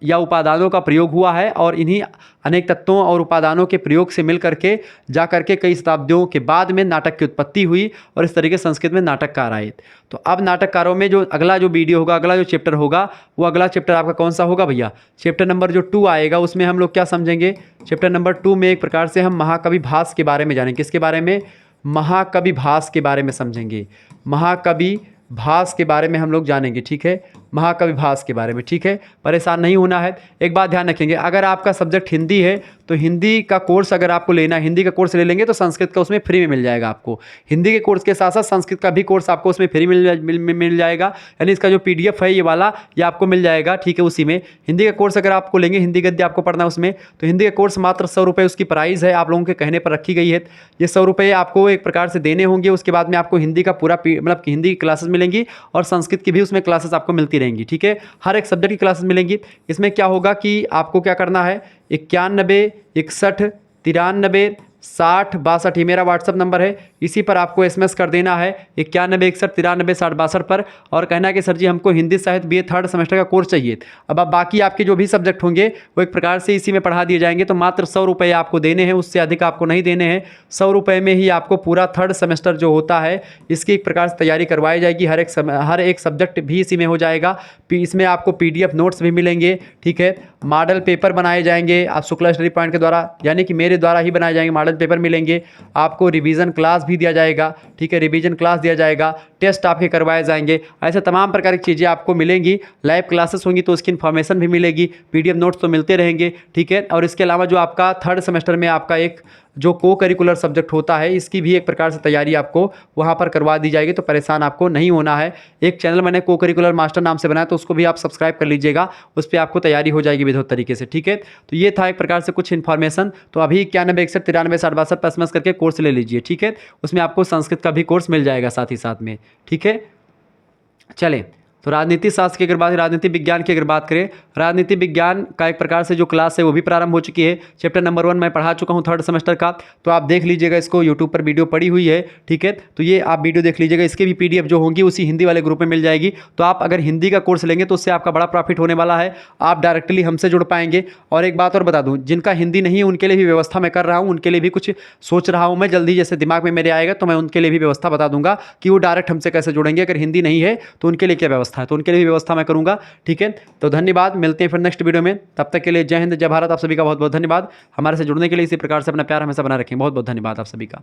या उपादानों का प्रयोग हुआ है, और इन्हीं अनेक तत्वों और उपादानों के प्रयोग से मिल करके जा करके कई शताब्दियों के बाद में नाटक की उत्पत्ति हुई, और इस तरीके से संस्कृत में नाटककार आए। तो अब नाटककारों में जो अगला जो वीडियो होगा, अगला जो चैप्टर होगा, वो अगला चैप्टर आपका कौन सा होगा भैया, चैप्टर नंबर जो 2 आएगा, उसमें हम लोग क्या समझेंगे। चैप्टर नंबर 2 में एक प्रकार से हम महाकवि भास के बारे में जानेंगे। किसके बारे में, महाकवि भास के बारे में समझेंगे। महाकवि भास के बारे में हम लोग जानेंगे, ठीक है, महाकवि भास के बारे में, ठीक है। परेशान नहीं होना है। एक बात ध्यान रखेंगे, अगर आपका सब्जेक्ट हिंदी है तो हिंदी का कोर्स अगर आपको लेना है, हिंदी का कोर्स ले लेंगे तो संस्कृत का उसमें फ्री में मिल जाएगा आपको। हिंदी के कोर्स के साथ साथ संस्कृत का भी कोर्स आपको उसमें फ्री मिल जाएगा। यानी इसका जो PDF है ये वाला, ये आपको मिल जाएगा, ठीक है। उसी में हिंदी का कोर्स अगर आपको लेंगे, हिंदी गद्य आपको पढ़ना है उसमें, तो हिंदी का कोर्स मात्र 100 रुपये उसकी प्राइस है, आप लोगों के कहने पर रखी गई है। ये 100 रुपये आपको एक प्रकार से देने होंगे। उसके बाद में आपको हिंदी का पूरा मतलब हिंदी की क्लासेस मिलेंगी, और संस्कृत की भी उसमें क्लासेस आपको मिलती रहेंगी, ठीक है। हर एक सब्जेक्ट की क्लासेस मिलेंगी। इसमें क्या होगा कि आपको क्या करना है, 91, 61, 93, 6062 ये मेरा व्हाट्सअप नंबर है। इसी पर आपको SMS कर देना है 9161936062 पर, और कहना है कि सर जी हमको हिंदी साहित्य BA थर्ड सेमेस्टर का कोर्स चाहिए। अब आप बाकी आपके जो भी सब्जेक्ट होंगे वो एक प्रकार से इसी में पढ़ा दिए जाएंगे। तो मात्र 100 रुपये आपको देने हैं, उससे अधिक आपको नहीं देने हैं। 100 रुपये में ही आपको पूरा थर्ड सेमेस्टर जो होता है इसकी एक प्रकार से तैयारी करवाई जाएगी। हर एक सब्जेक्ट भी इसी में हो जाएगा। इसमें आपको PDF नोट्स भी मिलेंगे, ठीक है। मॉडल पेपर बनाए जाएंगे आप शुक्ला स्टडी पॉइंट के द्वारा, यानी कि मेरे द्वारा ही बनाए जाएंगे। मॉडल पेपर मिलेंगे आपको, रिवीजन क्लास भी दिया जाएगा, ठीक है, रिवीजन क्लास दिया जाएगा, टेस्ट आपके करवाए जाएंगे। ऐसे तमाम प्रकार की चीज़ें आपको मिलेंगी। लाइव क्लासेस होंगी तो उसकी इन्फॉर्मेशन भी मिलेगी, PDF नोट्स तो मिलते रहेंगे, ठीक है। और इसके अलावा जो आपका थर्ड सेमेस्टर में आपका एक जो को करिकुलर सब्जेक्ट होता है इसकी भी एक प्रकार से तैयारी आपको वहाँ पर करवा दी जाएगी। तो परेशान आपको नहीं होना है। एक चैनल मैंने को करिकुलर मास्टर नाम से बनाया, तो उसको भी आप सब्सक्राइब कर लीजिएगा, उस पर आपको तैयारी हो जाएगी विधिवत तरीके से, ठीक है। तो ये था एक प्रकार से कुछ इन्फॉर्मेशन। तो अभी 9161936062 पर SMS करके कोर्स ले लीजिए, ठीक है। उसमें आपको संस्कृत का भी कोर्स मिल जाएगा साथ ही साथ में, ठीक है। चलें, तो राजनीति शास्त्र की अगर बात, राजनीति विज्ञान की अगर बात करें, राजनीति विज्ञान का एक प्रकार से जो क्लास है वो भी प्रारंभ हो चुकी है। चैप्टर नंबर 1 मैं पढ़ा चुका हूँ थर्ड सेमेस्टर का, तो आप देख लीजिएगा इसको, यूट्यूब पर वीडियो पड़ी हुई है, ठीक है। तो ये आप वीडियो देख लीजिएगा, इसके भी PDF जो होंगी उसी हिंदी वाले ग्रुप में मिल जाएगी। तो आप अगर हिंदी का कोर्स लेंगे तो उससे आपका बड़ा प्रॉफिट होने वाला है, आप डायरेक्टली हमसे जुड़ पाएंगे। और एक बात और बता दूँ, जिनका हिंदी नहीं है उनके लिए भी व्यवस्था मैं कर रहा हूँ, उनके लिए भी कुछ सोच रहा हूँ मैं, जल्दी जैसे दिमाग में मेरे आएगा तो मैं उनके लिए भी व्यवस्था बता दूंगा कि वो डायरेक्ट हमसे कैसे जुड़ेंगे। अगर हिंदी नहीं है तो उनके लिए क्या व्यवस्था है, तो उनके लिए भी व्यवस्था मैं करूंगा, ठीक है। तो धन्यवाद, मिलते हैं फिर नेक्स्ट वीडियो में। तब तक के लिए जय हिंद, जय भारत। आप सभी का बहुत बहुत धन्यवाद। हमारे से जुड़ने के लिए इसी प्रकार से अपना प्यार हमेशा बना रखें। बहुत बहुत धन्यवाद आप सभी का।